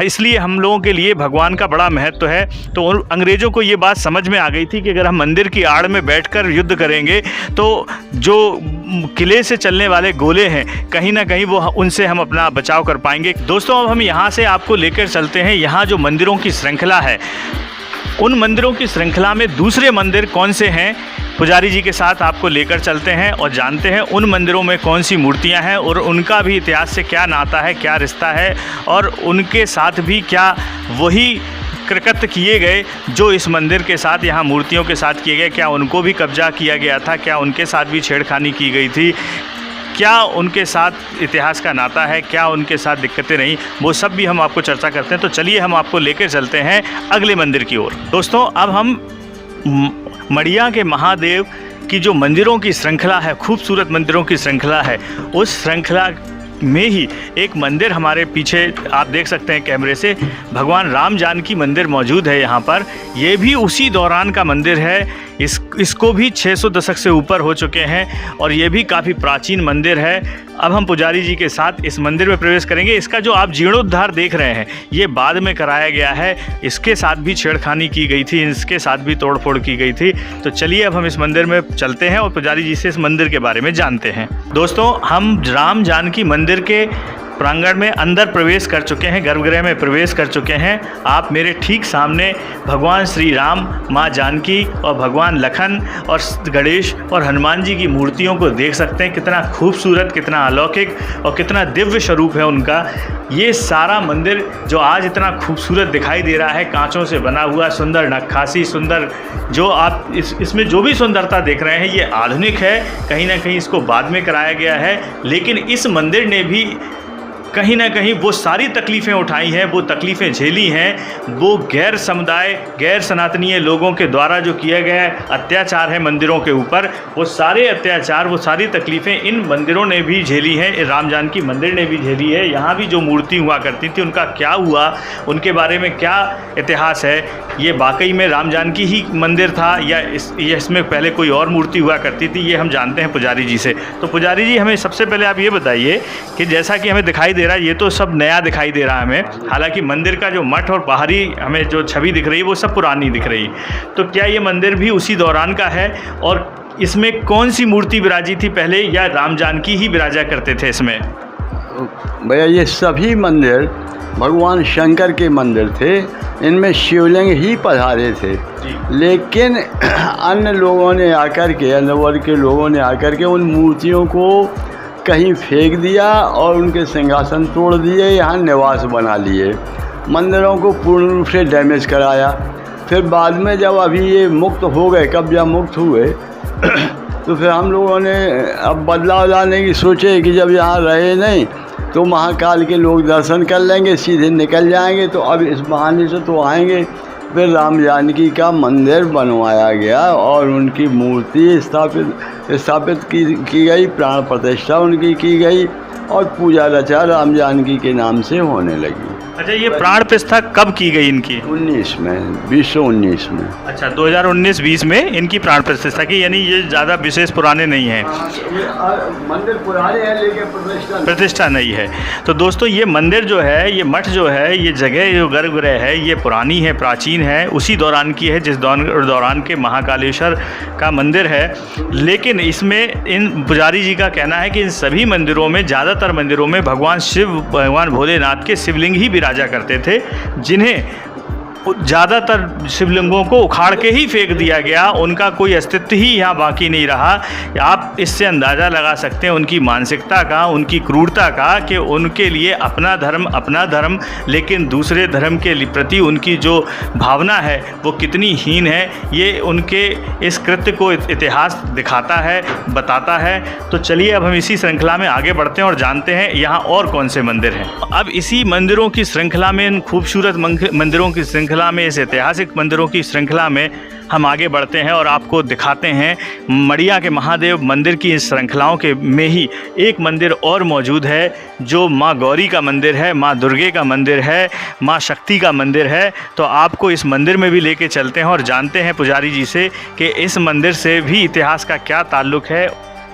इसलिए हम लोगों के लिए भगवान का बड़ा महत्व है। तो अंग्रेज़ों को ये बात समझ में आ गई थी कि अगर हम मंदिर की आड़ में बैठकर युद्ध करेंगे तो जो किले से चलने वाले गोले हैं, कहीं ना कहीं वो उनसे हम अपना बचाव कर पाएंगे। दोस्तों अब हम यहाँ से आपको लेकर चलते हैं, यहाँ जो मंदिरों की श्रृंखला है, उन मंदिरों की श्रृंखला में दूसरे मंदिर कौन से हैं, पुजारी जी के साथ आपको लेकर चलते हैं और जानते हैं उन मंदिरों में कौन सी मूर्तियां हैं और उनका भी इतिहास से क्या नाता है, क्या रिश्ता है, और उनके साथ भी क्या वही कृत्य किए गए जो इस मंदिर के साथ, यहाँ मूर्तियों के साथ किए गए, क्या उनको भी कब्जा किया गया था, क्या उनके साथ भी छेड़खानी की गई थी, क्या उनके साथ इतिहास का नाता है, क्या उनके साथ दिक्कतें नहीं, वो सब भी हम आपको चर्चा करते हैं। तो चलिए हम आपको लेकर चलते हैं अगले मंदिर की ओर। दोस्तों अब हम मड़िया के महादेव की जो मंदिरों की श्रृंखला है, खूबसूरत मंदिरों की श्रृंखला है, उस श्रृंखला में ही एक मंदिर हमारे पीछे आप देख सकते हैं कैमरे से, भगवान राम जानकी मंदिर मौजूद है यहाँ पर। ये भी उसी दौरान का मंदिर है। इसको भी 600 दशक से ऊपर हो चुके हैं और ये भी काफ़ी प्राचीन मंदिर है। अब हम पुजारी जी के साथ इस मंदिर में प्रवेश करेंगे। इसका जो आप जीर्णोद्धार देख रहे हैं ये बाद में कराया गया है। इसके साथ भी छेड़खानी की गई थी, इसके साथ भी तोड़फोड़ की गई थी। तो चलिए अब हम इस मंदिर में चलते हैं और पुजारी जी से इस मंदिर के बारे में जानते हैं। दोस्तों, हम राम जानकी मंदिर के प्रांगण में अंदर प्रवेश कर चुके हैं, गर्भगृह में प्रवेश कर चुके हैं। आप मेरे ठीक सामने भगवान श्री राम, माँ जानकी और भगवान लखन और गणेश और हनुमान जी की मूर्तियों को देख सकते हैं। कितना खूबसूरत, कितना अलौकिक और कितना दिव्य स्वरूप है उनका। ये सारा मंदिर जो आज इतना खूबसूरत दिखाई दे रहा है, कांचों से बना हुआ, सुंदर नक्काशी, सुंदर जो आप इसमें जो भी सुंदरता देख रहे हैं ये आधुनिक है। कहीं ना कहीं इसको बाद में कराया गया है, लेकिन इस मंदिर ने भी कहीं ना कहीं वो सारी तकलीफ़ें उठाई हैं, वो तकलीफ़ें झेली हैं। वो गैर समुदाय, गैर सनातनीय लोगों के द्वारा जो किया गया अत्याचार है मंदिरों के ऊपर, वो सारे अत्याचार, वो सारी तकलीफ़ें इन मंदिरों ने भी झेली हैं, राम जानकी मंदिर ने भी झेली है। यहाँ भी जो मूर्ति हुआ करती थी उनका क्या हुआ, उनके बारे में क्या इतिहास है, ये वाकई में राम जानकी ही मंदिर था या इसमें पहले कोई और मूर्ति हुआ करती थी, ये हम जानते हैं पुजारी जी से। तो पुजारी जी, हमें सबसे पहले आप ये बताइए कि जैसा कि हमें दिखाई दे रहा है, ये तो सब नया दिखाई दे रहा है हमें, हालांकि मंदिर का जो मठ और बाहरी हमें जो छवि दिख रही है वो सब पुरानी दिख रही है। तो क्या ये मंदिर भी उसी दौरान का है और इसमें कौन सी मूर्ति विराजी थी पहले, या राम जानकी ही विराजा करते थे इसमें? भैया, ये सभी मंदिर भगवान शंकर के मंदिर थे। इनमें शिवलिंग ही पधारे थे, लेकिन अन्य लोगों ने आकर के, अन्य वर्ग के लोगों ने आकर के उन मूर्तियों को कहीं फेंक दिया और उनके सिंहासन तोड़ दिए, यहाँ निवास बना लिए, मंदिरों को पूर्ण रूप से डैमेज कराया। फिर बाद में जब अभी ये मुक्त हो गए, कब्जा मुक्त हुए, तो फिर हम लोगों ने अब बदलाव लाने की सोचे कि जब यहाँ रहे नहीं तो महाकाल के लोग दर्शन कर लेंगे, सीधे निकल जाएंगे, तो अब इस बहाने से तो आएंगे। फिर राम जानकी का मंदिर बनवाया गया और उनकी मूर्ति स्थापित की गई, प्राण प्रतिष्ठा उनकी की गई और पूजा रचा राम जानकी के नाम से होने लगी। अच्छा, ये प्राण प्रतिष्ठा कब की गई इनकी? 2019 में। अच्छा, 2019-20 में इनकी प्राण प्रतिष्ठा की, यानी ये ज़्यादा विशेष पुराने नहीं हैं। मंदिर पुराने हैं लेकिन प्रतिष्ठा नहीं है। तो दोस्तों, ये मंदिर जो है, ये मठ जो है, ये जगह जो गर्भगृह है, ये पुरानी है, प्राचीन है, उसी दौरान की है जिस दौरान के महाकालेश्वर का मंदिर है। लेकिन इसमें इन पुजारी जी का कहना है कि इन सभी मंदिरों में, ज़्यादातर मंदिरों में भगवान शिव, भगवान भोलेनाथ के शिवलिंग ही विराजा करते थे, जिन्हें ज़्यादातर शिवलिंगों को उखाड़ के ही फेंक दिया गया। उनका कोई अस्तित्व ही यहाँ बाकी नहीं रहा। आप इससे अंदाज़ा लगा सकते हैं उनकी मानसिकता का, उनकी क्रूरता का, कि उनके लिए अपना धर्म, लेकिन दूसरे धर्म के प्रति उनकी जो भावना है वो कितनी हीन है। ये उनके इस कृत्य को इतिहास दिखाता है, बताता है। तो चलिए अब हम इसी श्रृंखला में आगे बढ़ते हैं और जानते हैं यहाँ और कौन से मंदिर हैं। अब इसी मंदिरों की श्रृंखला में, इन खूबसूरत मंदिरों की श्रृंखला में, इस ऐतिहासिक मंदिरों की श्रृंखला में हम आगे बढ़ते हैं और आपको दिखाते हैं मड़िया के महादेव मंदिर की इस श्रृंखलाओं के में ही एक मंदिर और मौजूद है, जो माँ गौरी का मंदिर है, माँ दुर्गे का मंदिर है, माँ शक्ति का मंदिर है। तो आपको इस मंदिर में भी लेके चलते हैं और जानते हैं पुजारी जी से कि इस मंदिर से भी इतिहास का क्या ताल्लुक़ है।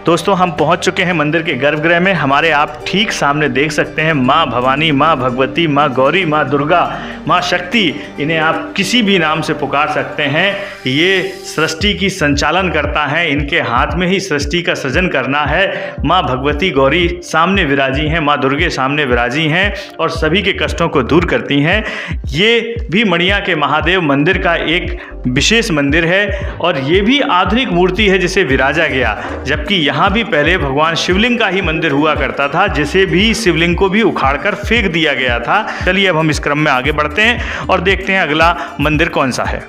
दोस्तों, हम पहुंच चुके हैं मंदिर के गर्भगृह में। हमारे आप ठीक सामने देख सकते हैं माँ भवानी, माँ भगवती, माँ गौरी, माँ दुर्गा, माँ शक्ति, इन्हें आप किसी भी नाम से पुकार सकते हैं। ये सृष्टि की संचालन करता है, इनके हाथ में ही सृष्टि का सृजन करना है। माँ भगवती गौरी सामने विराजी हैं, माँ दुर्गे सामने विराजी हैं और सभी के कष्टों को दूर करती हैं। ये भी मड़िया के महादेव मंदिर का एक विशेष मंदिर है और ये भी आधुनिक मूर्ति है जिसे विराजा गया, जबकि यहाँ भी पहले भगवान शिवलिंग का ही मंदिर हुआ करता था, जिसे भी शिवलिंग को भी उखाड़कर फेंक दिया गया था। चलिए अब हम इस क्रम में आगे बढ़ते हैं और देखते हैं अगला मंदिर कौन सा है।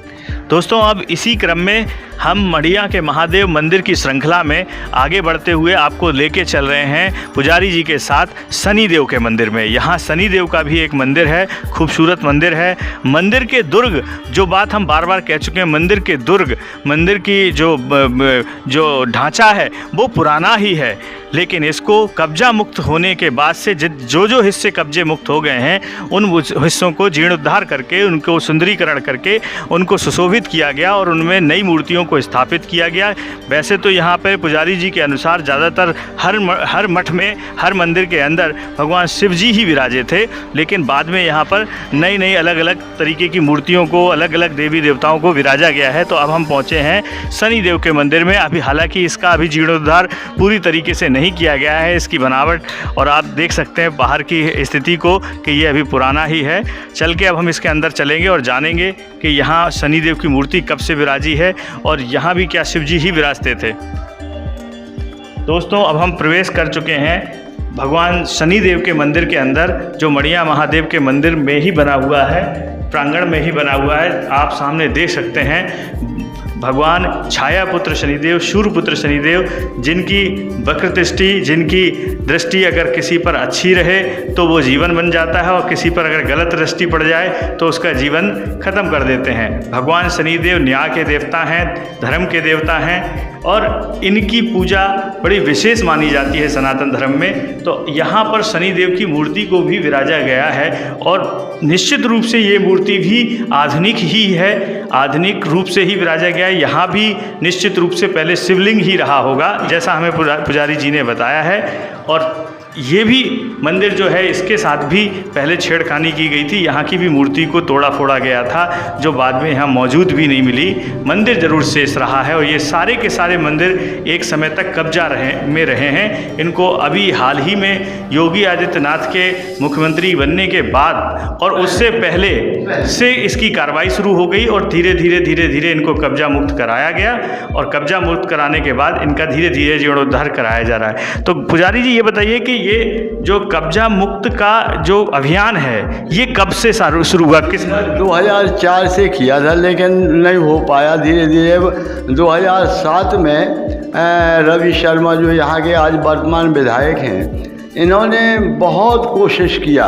दोस्तों अब इसी क्रम में हम मढ़िया के महादेव मंदिर की श्रृंखला में आगे बढ़ते हुए आपको लेके चल रहे हैं पुजारी जी के साथ शनिदेव के मंदिर में। यहाँ शनिदेव का भी एक मंदिर है, खूबसूरत मंदिर है। मंदिर के दुर्ग, जो बात हम बार बार कह चुके हैं, मंदिर के दुर्ग, मंदिर की जो ढांचा है वो पुराना ही है, लेकिन इसको कब्जा मुक्त होने के बाद से जो हिस्से कब्जे मुक्त हो गए हैं उन हिस्सों को जीर्णोद्धार करके, उनको सुंदरीकरण करके उनको सुशोभित किया गया और उनमें नई मूर्तियों को स्थापित किया गया। वैसे तो यहाँ पर पुजारी जी के अनुसार ज़्यादातर हर मठ में, हर मंदिर के अंदर भगवान शिव जी ही विराजे थे, लेकिन बाद में यहाँ पर नई अलग अलग तरीके की मूर्तियों को, अलग अलग देवी देवताओं को विराजा गया है। तो अब हम पहुँचे हैं शनिदेव के मंदिर में। अभी हालांकि इसका अभी जीर्णोद्धार पूरी तरीके से नहीं किया गया है, इसकी बनावट, और आप देख सकते हैं बाहर की स्थिति को कि ये अभी पुराना ही है। चल के अब हम इसके अंदर चलेंगे और जानेंगे कि यहाँ शनिदेव की मूर्ति कब से विराजी है और यहाँ भी क्या शिव जी ही विराजते थे। दोस्तों अब हम प्रवेश कर चुके हैं भगवान शनिदेव के मंदिर के अंदर, जो मढ़िया महादेव के मंदिर में ही बना हुआ है, प्रांगण में ही बना हुआ है। आप सामने देख सकते हैं भगवान छायापुत्र शनिदेव, शूरपुत्र शनिदेव, जिनकी वक्र दृष्टि, जिनकी दृष्टि अगर किसी पर अच्छी रहे तो वो जीवन बन जाता है, और किसी पर अगर गलत दृष्टि पड़ जाए तो उसका जीवन खत्म कर देते हैं। भगवान शनिदेव न्याय के देवता हैं, धर्म के देवता हैं, और इनकी पूजा बड़ी विशेष मानी जाती है सनातन धर्म में। तो यहाँ पर शनिदेव की मूर्ति को भी विराजा गया है, और निश्चित रूप से ये मूर्ति भी आधुनिक ही है, आधुनिक रूप से ही विराजा गया है। यहाँ भी निश्चित रूप से पहले शिवलिंग ही रहा होगा, जैसा हमें पुजारी जी ने बताया है। और ये भी मंदिर जो है, इसके साथ भी पहले छेड़खानी की गई थी। यहाँ की भी मूर्ति को तोड़ा फोड़ा गया था, जो बाद में यहाँ मौजूद भी नहीं मिली। मंदिर जरूर शेष रहा है, और ये सारे के सारे मंदिर एक समय तक कब्जा में रहे हैं। इनको अभी हाल ही में योगी आदित्यनाथ के मुख्यमंत्री बनने के बाद और उससे पहले से इसकी कार्रवाई शुरू हो गई, और धीरे धीरे इनको कब्जा मुक्त कराया गया, और कब्जा मुक्त कराने के बाद इनका धीरे धीरे जीर्णोद्धार कराया जा रहा है। तो पुजारी जी ये बताइए कि ये जो कब्जा मुक्त का जो अभियान है, ये कब से शुरू हुआ? किस 2004 से किया था, लेकिन नहीं हो पाया। धीरे धीरे 2007 में रवि शर्मा, जो यहाँ के आज वर्तमान विधायक हैं, इन्होंने बहुत कोशिश किया।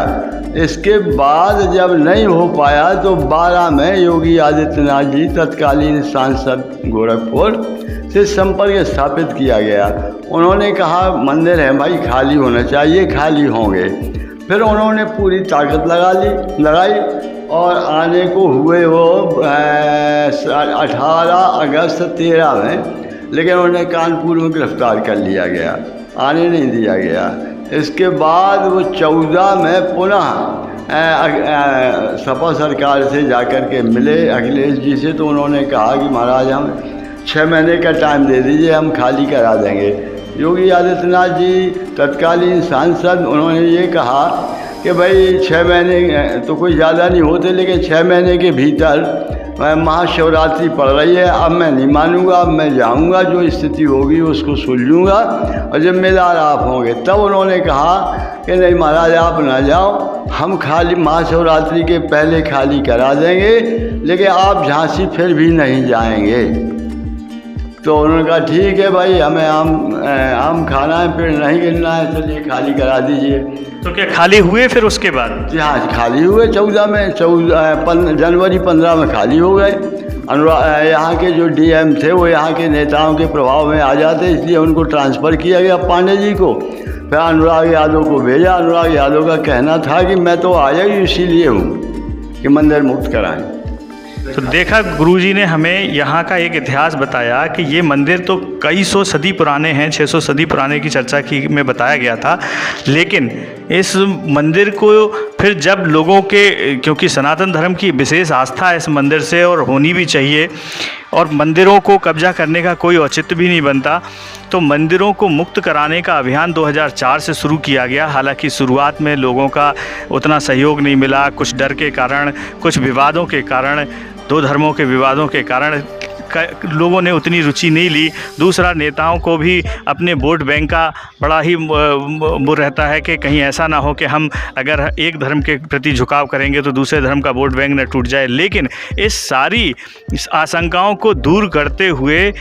इसके बाद जब नहीं हो पाया तो 12 में योगी आदित्यनाथ जी, तत्कालीन सांसद गोरखपुर से संपर्क स्थापित किया गया। उन्होंने कहा मंदिर है भाई, खाली होना चाहिए, खाली होंगे। फिर उन्होंने पूरी ताकत लगाई और आने को हुए वो 18 अगस्त 13 में, लेकिन उन्हें कानपुर में गिरफ्तार कर लिया गया, आने नहीं दिया गया। इसके बाद वो 14 में पुनः सपा सरकार से जाकर के मिले अखिलेश जी से, तो उन्होंने कहा कि महाराज हम 6 महीने का टाइम दे दीजिए, हम खाली करा देंगे। योगी आदित्यनाथ जी तत्कालीन सांसद, उन्होंने ये कहा कि भाई 6 महीने तो कोई ज़्यादा नहीं होते, लेकिन 6 महीने के भीतर महाशिवरात्रि पड़ रही है, अब मैं नहीं मानूंगा, अब मैं जाऊंगा, जो स्थिति होगी उसको सुलझूंगा और जिम्मेदार आप होंगे। तब उन्होंने कहा कि नहीं महाराज आप ना जाओ, हम खाली महाशिवरात्रि के पहले खाली करा देंगे, लेकिन आप झांसी फिर भी नहीं जाएंगे। तो उन्होंने कहा ठीक है भाई, हमें आम खाना है, पेड़ नहीं गिरना है, चलिए खाली करा दीजिए। तो क्या खाली हुए फिर उसके बाद? हाँ खाली हुए 14 में, जनवरी 15 में खाली हो गए। यहाँ के जो डीएम थे वो यहाँ के नेताओं के प्रभाव में आ जाते, इसलिए उनको ट्रांसफ़र किया गया पांडे जी को। फिर अनुराग यादव को भेजा। अनुराग यादव का कहना था कि मैं तो आया ही इसीलिए हूँ कि मंदिर मुक्त कराएं। तो देखा गुरुजी ने हमें यहाँ का एक इतिहास बताया कि ये मंदिर तो कई सौ सदी पुराने हैं, 600 सदी पुराने की चर्चा की में बताया गया था। लेकिन इस मंदिर को फिर जब लोगों के, क्योंकि सनातन धर्म की विशेष आस्था है इस मंदिर से और होनी भी चाहिए, और मंदिरों को कब्जा करने का कोई औचित्य भी नहीं बनता, तो मंदिरों को मुक्त कराने का अभियान 2004 से शुरू किया गया। हालांकि शुरुआत में लोगों का उतना सहयोग नहीं मिला, कुछ डर के कारण, कुछ विवादों के कारण, दो धर्मों के विवादों के कारण लोगों ने उतनी रुचि नहीं ली। दूसरा, नेताओं को भी अपने वोट बैंक का बड़ा ही वो रहता है कि कहीं ऐसा ना हो कि हम अगर एक धर्म के प्रति झुकाव करेंगे तो दूसरे धर्म का वोट बैंक न टूट जाए। लेकिन इस सारी आशंकाओं को दूर करते हुए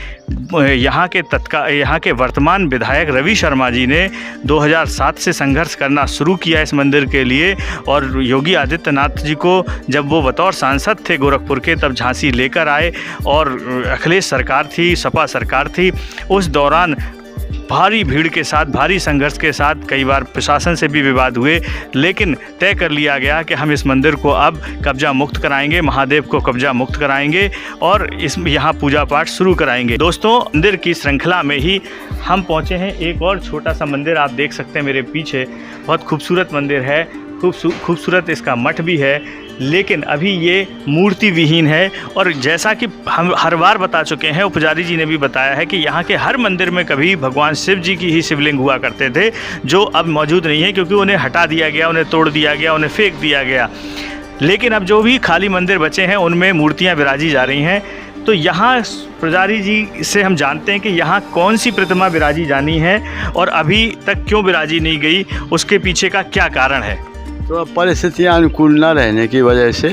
यहाँ के वर्तमान विधायक रवि शर्मा जी ने 2007 से संघर्ष करना शुरू किया इस मंदिर के लिए। और योगी आदित्यनाथ जी को जब वो बतौर सांसद थे गोरखपुर के, तब झांसी लेकर आए और अखिलेश सरकार थी, सपा सरकार थी। उस दौरान भारी भीड़ के साथ, भारी संघर्ष के साथ, कई बार प्रशासन से भी विवाद हुए, लेकिन तय कर लिया गया कि हम इस मंदिर को अब कब्जा मुक्त कराएंगे, महादेव को कब्जा मुक्त कराएंगे और यहाँ पूजा पाठ शुरू कराएंगे। दोस्तों, मंदिर की श्रृंखला में ही हम पहुँचे हैं एक और छोटा सा मंदिर, आप देख सकते हैं मेरे पीछे। बहुत खूबसूरत मंदिर है, खूबसूरत इसका मठ भी है, लेकिन अभी ये मूर्ति विहीन है। और जैसा कि हम हर बार बता चुके हैं, पुजारी जी ने भी बताया है कि यहाँ के हर मंदिर में कभी भगवान शिव जी की ही शिवलिंग हुआ करते थे, जो अब मौजूद नहीं है क्योंकि उन्हें हटा दिया गया, उन्हें तोड़ दिया गया, उन्हें फेंक दिया गया। लेकिन अब जो भी खाली मंदिर बचे हैं उनमें मूर्तियाँ विराजी जा रही हैं। तो यहाँ पुजारी जी से हम जानते हैं कि यहाँ कौन सी प्रतिमा विराजी जानी है और अभी तक क्यों विराजी नहीं गई, उसके पीछे का क्या कारण है। तो परिस्थितियाँ अनुकूल न रहने की वजह से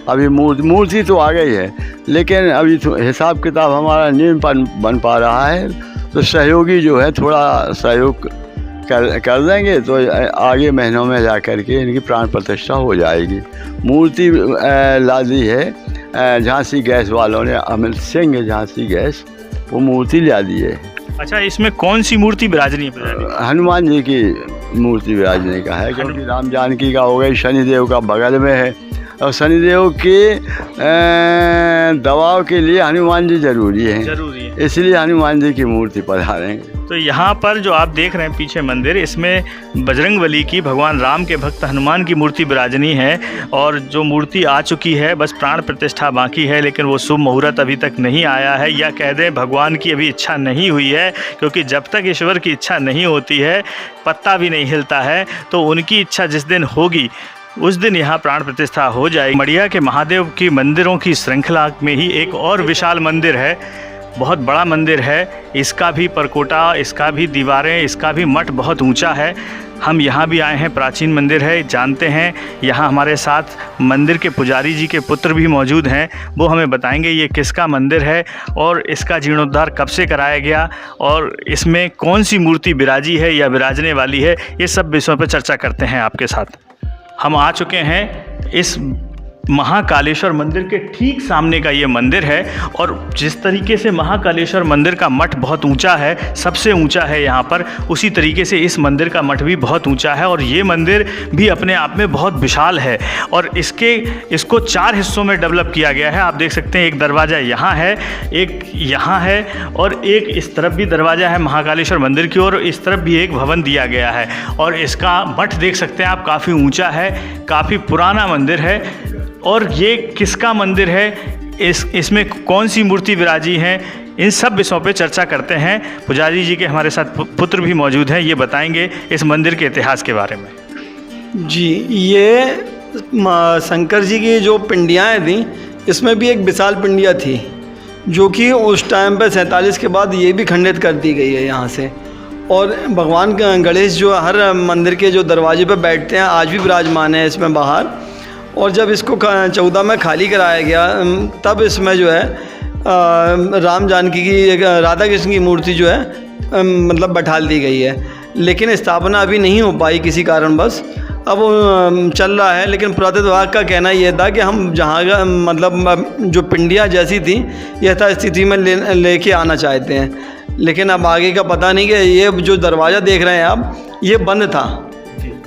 अभी मूर्ति तो आ गई है, लेकिन अभी तो हिसाब किताब हमारा नहीं बन पा रहा है। तो सहयोगी जो है थोड़ा सहयोग कर देंगे तो आगे महीनों में जा कर के इनकी प्राण प्रतिष्ठा हो जाएगी। मूर्ति ला दी है झांसी गैस वालों ने, अमित सिंह झांसी गैस, वो मूर्ति ला दी है। अच्छा, इसमें कौन सी मूर्ति विराजनी है? हनुमान जी की मूर्ति विराजने का है, क्योंकि राम जानकी का हो गई, शनिदेव का बगल में है और शनिदेव के दबाव के लिए हनुमान जी जरूरी है, इसलिए हनुमान जी की मूर्ति पधारेंगे। तो यहाँ पर जो आप देख रहे हैं पीछे मंदिर, इसमें बजरंगबली की, भगवान राम के भक्त हनुमान की मूर्ति विराजनी है। और जो मूर्ति आ चुकी है, बस प्राण प्रतिष्ठा बाकी है, लेकिन वो शुभ मुहूर्त अभी तक नहीं आया है, या कह दें भगवान की अभी इच्छा नहीं हुई है, क्योंकि जब तक ईश्वर की इच्छा नहीं होती है पत्ता भी नहीं हिलता है। तो उनकी इच्छा जिस दिन होगी उस दिन यहाँ प्राण प्रतिष्ठा हो जाएगी। मड़िया के महादेव की मंदिरों की श्रृंखला में ही एक और विशाल मंदिर है, बहुत बड़ा मंदिर है। इसका भी परकोटा, इसका भी दीवारें, इसका भी मठ बहुत ऊंचा है। हम यहाँ भी आए हैं, प्राचीन मंदिर है, जानते हैं। यहाँ हमारे साथ मंदिर के पुजारी जी के पुत्र भी मौजूद हैं, वो हमें बताएंगे ये किसका मंदिर है और इसका जीर्णोद्धार कब से कराया गया और इसमें कौन सी मूर्ति विराजी है या विराजने वाली है। ये सब विषयों पर चर्चा करते हैं आपके साथ। हम आ चुके हैं इस महाकालेश्वर मंदिर के ठीक सामने का ये मंदिर है। और जिस तरीके से महाकालेश्वर मंदिर का मठ बहुत ऊंचा है, सबसे ऊंचा है यहाँ पर, उसी तरीके से इस मंदिर का मठ भी बहुत ऊंचा है। और ये मंदिर भी अपने आप में बहुत विशाल है और इसको 4 हिस्सों में डेवलप किया गया है। आप देख सकते हैं, एक दरवाज़ा यहाँ है, एक यहाँ है और एक इस तरफ भी दरवाज़ा है महाकालेश्वर मंदिर की ओर, इस तरफ भी एक भवन दिया गया है। और इसका मठ देख सकते हैं आप, काफ़ी ऊँचा है, काफ़ी पुराना मंदिर है। और ये किसका मंदिर है, इसमें कौन सी मूर्ति विराजी है, इन सब विषयों पे चर्चा करते हैं। पुजारी जी के हमारे साथ पुत्र भी मौजूद हैं, ये बताएंगे इस मंदिर के इतिहास के बारे में। जी, ये शंकर जी की जो पिंडियाँ थी, इसमें भी एक विशाल पिंडिया थी जो कि उस टाइम पे 47 के बाद ये भी खंडित कर दी गई है यहाँ से। और भगवान गणेश जो हर मंदिर के जो दरवाजे पे बैठते हैं, आज भी विराजमान है इसमें बाहर। और जब इसको 14 में खाली कराया गया, तब इसमें जो है राम जानकी की, एक राधा कृष्ण की मूर्ति जो है मतलब बैठाल दी गई है। लेकिन स्थापना अभी नहीं हो पाई किसी कारणवश, अब चल रहा है। लेकिन पुरातत्व विभाग का कहना यह था कि हम जहाँ का मतलब जो पिंडियाँ जैसी थी यथास्थिति में लेके आना चाहते हैं। लेकिन अब आगे का पता नहीं कि ये जो दरवाज़ा देख रहे हैं आप, ये बंद था,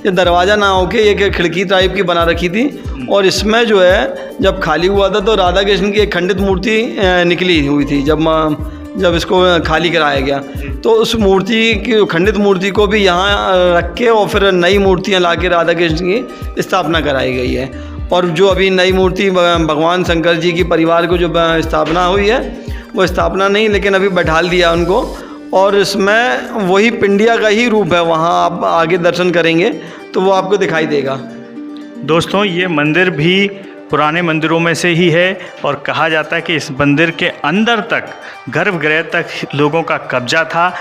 ये दरवाज़ा ना होके एक खिड़की टाइप की बना रखी थी। और इसमें जो है जब खाली हुआ था तो राधा कृष्ण की एक खंडित मूर्ति निकली हुई थी। जब इसको खाली कराया गया तो उस मूर्ति की, खंडित मूर्ति को भी यहाँ रख के और फिर नई मूर्तियाँ ला के राधा कृष्ण की स्थापना कराई गई है। और जो अभी नई मूर्ति भगवान शंकर जी की परिवार को जो स्थापना हुई है, वो स्थापना नहीं, लेकिन अभी बैठाल दिया उनको। और इसमें वही पिंडिया का ही रूप है, वहाँ आप आगे दर्शन करेंगे तो वो आपको दिखाई देगा। दोस्तों, ये मंदिर भी पुराने मंदिरों में से ही है और कहा जाता है कि इस मंदिर के अंदर तक, गर्भगृह तक लोगों का कब्जा था,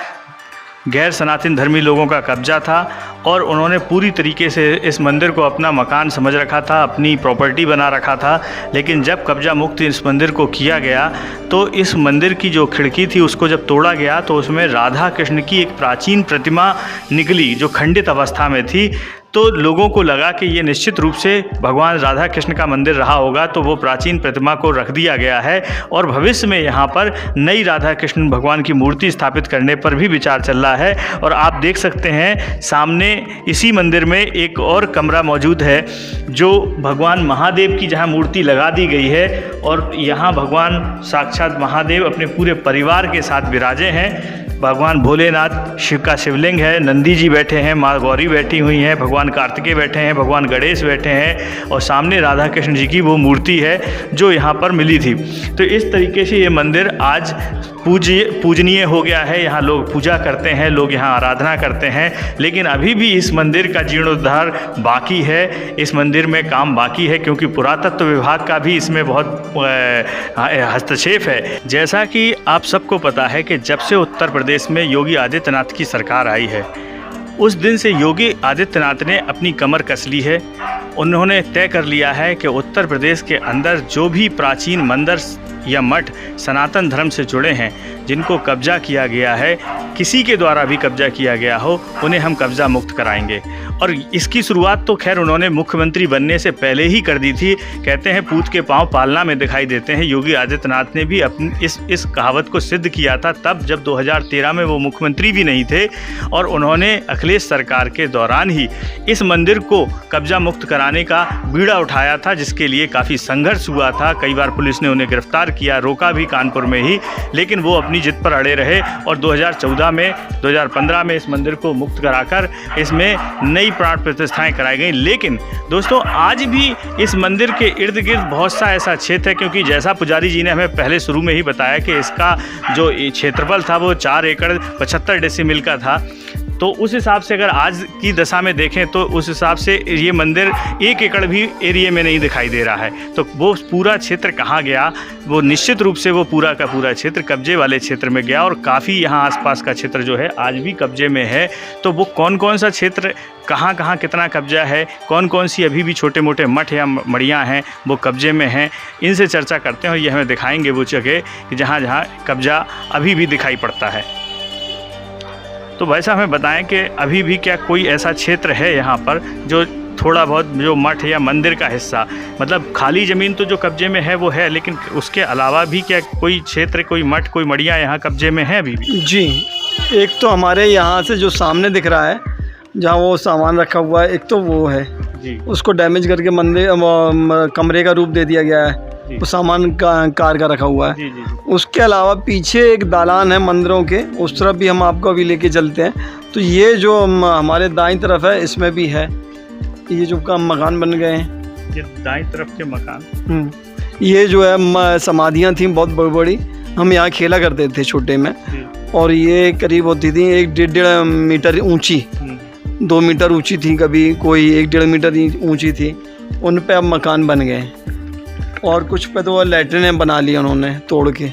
गैर सनातन धर्मी लोगों का कब्जा था और उन्होंने पूरी तरीके से इस मंदिर को अपना मकान समझ रखा था, अपनी प्रॉपर्टी बना रखा था। लेकिन जब कब्जा मुक्त इस मंदिर को किया गया तो इस मंदिर की जो खिड़की थी उसको जब तोड़ा गया तो उसमें राधा कृष्ण की एक प्राचीन प्रतिमा निकली जो खंडित अवस्था में थी। तो लोगों को लगा कि ये निश्चित रूप से भगवान राधा कृष्ण का मंदिर रहा होगा, तो वो प्राचीन प्रतिमा को रख दिया गया है और भविष्य में यहाँ पर नई राधा कृष्ण भगवान की मूर्ति स्थापित करने पर भी विचार चल रहा है। और आप देख सकते हैं सामने इसी मंदिर में एक और कमरा मौजूद है जो भगवान महादेव की जहाँ मूर्ति लगा दी गई है और यहाँ भगवान साक्षात महादेव अपने पूरे परिवार के साथ विराजे हैं। भगवान भोलेनाथ शिव का शिवलिंग है, नंदी जी बैठे हैं, माँ गौरी बैठी हुई हैं, भगवान कार्तिकेय बैठे हैं, भगवान गणेश बैठे हैं और सामने राधा कृष्ण जी की वो मूर्ति है जो यहाँ पर मिली थी। तो इस तरीके से ये मंदिर आज पूजनीय हो गया है। यहाँ लोग पूजा करते हैं, लोग यहाँ आराधना करते हैं, लेकिन अभी भी इस मंदिर का जीर्णोद्धार बाकी है, इस मंदिर में काम बाकी है क्योंकि पुरातत्व विभाग का भी इसमें बहुत हस्तक्षेप है। जैसा कि आप सबको पता है कि जब से उत्तर प्रदेश में योगी आदित्यनाथ की सरकार आई है उस दिन से योगी आदित्यनाथ ने अपनी कमर कस ली है। उन्होंने तय कर लिया है कि उत्तर प्रदेश के अंदर जो भी प्राचीन मंदिर या मठ सनातन धर्म से जुड़े हैं, जिनको कब्जा किया गया है, किसी के द्वारा भी कब्जा किया गया हो, उन्हें हम कब्जा मुक्त कराएंगे। और इसकी शुरुआत तो खैर उन्होंने मुख्यमंत्री बनने से पहले ही कर दी थी। कहते हैं पूत के पांव पालना में दिखाई देते हैं। योगी आदित्यनाथ ने भी अपनी इस कहावत को सिद्ध किया था तब जब 2013 में वो मुख्यमंत्री भी नहीं थे और उन्होंने अखिलेश सरकार के दौरान ही इस मंदिर को कब्जा मुक्त कराने का बीड़ा उठाया था, जिसके लिए काफ़ी संघर्ष हुआ था। कई बार पुलिस ने उन्हें गिरफ्तार किया, रोका भी कानपुर में ही, लेकिन वो अपनी जिद पर अड़े रहे और 2015 में इस मंदिर को मुक्त कराकर इसमें नई प्राण प्रतिष्ठाएं कराई गई। लेकिन दोस्तों आज भी इस मंदिर के इर्द गिर्द बहुत सा ऐसा क्षेत्र है, क्योंकि जैसा पुजारी जी ने हमें पहले शुरू में ही बताया कि इसका जो क्षेत्रफल था वो 4 एकड़ 75 डेसीमिल का था। तो उस हिसाब से अगर आज की दशा में देखें तो उस हिसाब से ये मंदिर 1 एकड़ भी एरिया में नहीं दिखाई दे रहा है। तो वो पूरा क्षेत्र कहाँ गया? वो निश्चित रूप से वो पूरा का पूरा क्षेत्र कब्जे वाले क्षेत्र में गया और काफ़ी यहाँ आसपास का क्षेत्र जो है आज भी कब्जे में है। तो वो कौन कौन सा क्षेत्र कहाँ कहाँ कितना कब्जा है, कौन कौन सी अभी भी छोटे मोटे मठ या मड़ियाँ हैं वो कब्जे में हैं, इनसे चर्चा करते हैं और ये हमें दिखाएंगे वो जगह जहाँ जहाँ कब्जा अभी भी दिखाई पड़ता है। तो वैसा हमें बताएं कि अभी भी क्या कोई ऐसा क्षेत्र है यहाँ पर जो थोड़ा बहुत जो मठ या मंदिर का हिस्सा, मतलब खाली ज़मीन तो जो कब्जे में है वो है, लेकिन उसके अलावा भी क्या कोई क्षेत्र, कोई मठ, कोई मड़ियाँ यहाँ कब्जे में है अभी भी? जी, एक तो हमारे यहाँ से जो सामने दिख रहा है जहाँ वो सामान रखा हुआ है, एक तो वो है जी, उसको डैमेज करके मंदिर कमरे का रूप दे दिया गया है, वो सामान कार का रखा हुआ है। जी, जी। उसके अलावा पीछे एक दालान है मंदिरों के, उस तरफ भी हम आपको अभी लेके चलते हैं। तो ये जो हमारे दाईं तरफ है इसमें भी है, ये जो मकान बन गए हैं, ये दाईं तरफ के मकान, ये जो है समाधियाँ थी बहुत बड़ी बड़ी, हम यहाँ खेला करते थे छोटे में, और ये करीब होती थी 1-1.5 मीटर ऊंची, 2 मीटर ऊंची थी, कभी कोई 1-1.5 मीटर ऊंची थी। उन पे अब मकान बन गए और कुछ पे तो लैट्रिन बना लिया उन्होंने तोड़ के।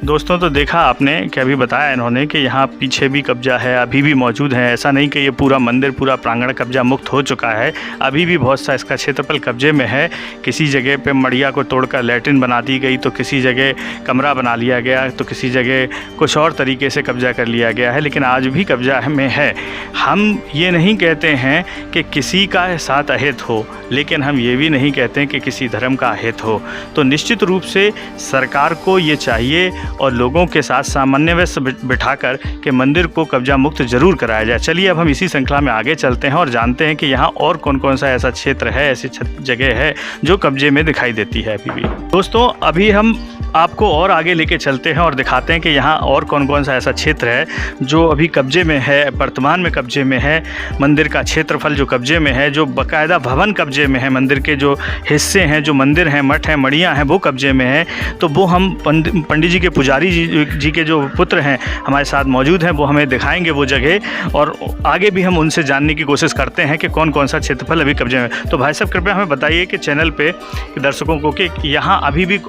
दोस्तों तो देखा आपने कि अभी बताया इन्होंने कि यहाँ पीछे भी कब्जा है, अभी भी मौजूद है। ऐसा नहीं कि ये पूरा मंदिर, पूरा प्रांगण कब्जा मुक्त हो चुका है, अभी भी बहुत सा इसका क्षेत्रफल कब्जे में है। किसी जगह पे मड़िया को तोड़कर लैट्रिन बना दी गई, तो किसी जगह कमरा बना लिया गया, तो किसी जगह कुछ और तरीके से कब्जा कर लिया गया है, लेकिन आज भी कब्जा में है। हम ये नहीं कहते हैं कि किसी का साथ अहित हो, लेकिन हम ये भी नहीं कहते हैं कि किसी धर्म का अहित हो। तो निश्चित रूप से सरकार को ये चाहिए और लोगों के साथ सामंजस्य से बिठाकर के मंदिर को कब्जा मुक्त जरूर कराया जाए। चलिए अब हम इसी श्रृंखला में आगे चलते हैं और जानते हैं कि यहाँ और कौन कौन सा ऐसा क्षेत्र है, ऐसी जगह है जो कब्जे में दिखाई देती है अभी भी। दोस्तों अभी हम आपको और आगे लेके चलते हैं और दिखाते हैं कि यहाँ और कौन कौन सा ऐसा क्षेत्र है जो अभी कब्जे में है, वर्तमान में कब्जे में है। मंदिर का क्षेत्रफल जो कब्जे में है, जो बाकायदा भवन कब्जे में है, मंदिर के जो हिस्से हैं, जो मंदिर हैं, मठ हैं, मड़ियाँ हैं, वो कब्जे में है। तो वो हम पंडित जी के पुजारी जी के जो पुत्र हैं हमारे साथ मौजूद हैं, वो हमें दिखाएंगे वो जगह, और आगे भी हम उनसे जानने की कोशिश करते हैं कि कौन कौन सा क्षेत्रफल अभी कब्जे में। तो भाई साहब कृपया हमें बताइए कि चैनल पे दर्शकों को कि यहाँ अभी भी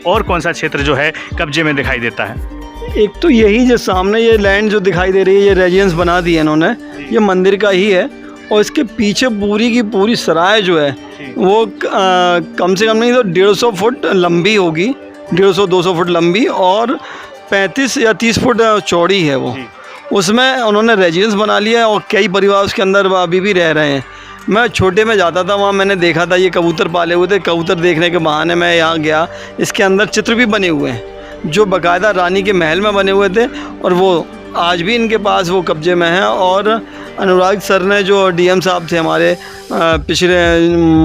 और कौन सा क्षेत्र जो है कब्जे में दिखाई देता है। एक तो यही जो सामने ये लैंड जो दिखाई दे रही है, ये रेजिडेंस बना दी है इन्होंने, ये मंदिर का ही है। और इसके पीछे पूरी की पूरी सराय जो है वो कम से कम नहीं तो 150 फुट लंबी होगी, 150-200 फुट लंबी, और 35 या 30 फुट चौड़ी है वो। उसमें उन्होंने रेजिडेंस बना लिया है और कई परिवार उसके अंदर अभी भी रह रहे हैं। मैं छोटे में जाता था, वहाँ मैंने देखा था ये कबूतर पाले हुए थे। कबूतर देखने के बहाने मैं यहाँ गया। इसके अंदर चित्र भी बने हुए हैं जो बाकायदा रानी के महल में बने हुए थे, और वो आज भी इनके पास वो कब्जे में हैं। और अनुराग सर ने जो डीएम साहब थे हमारे पिछले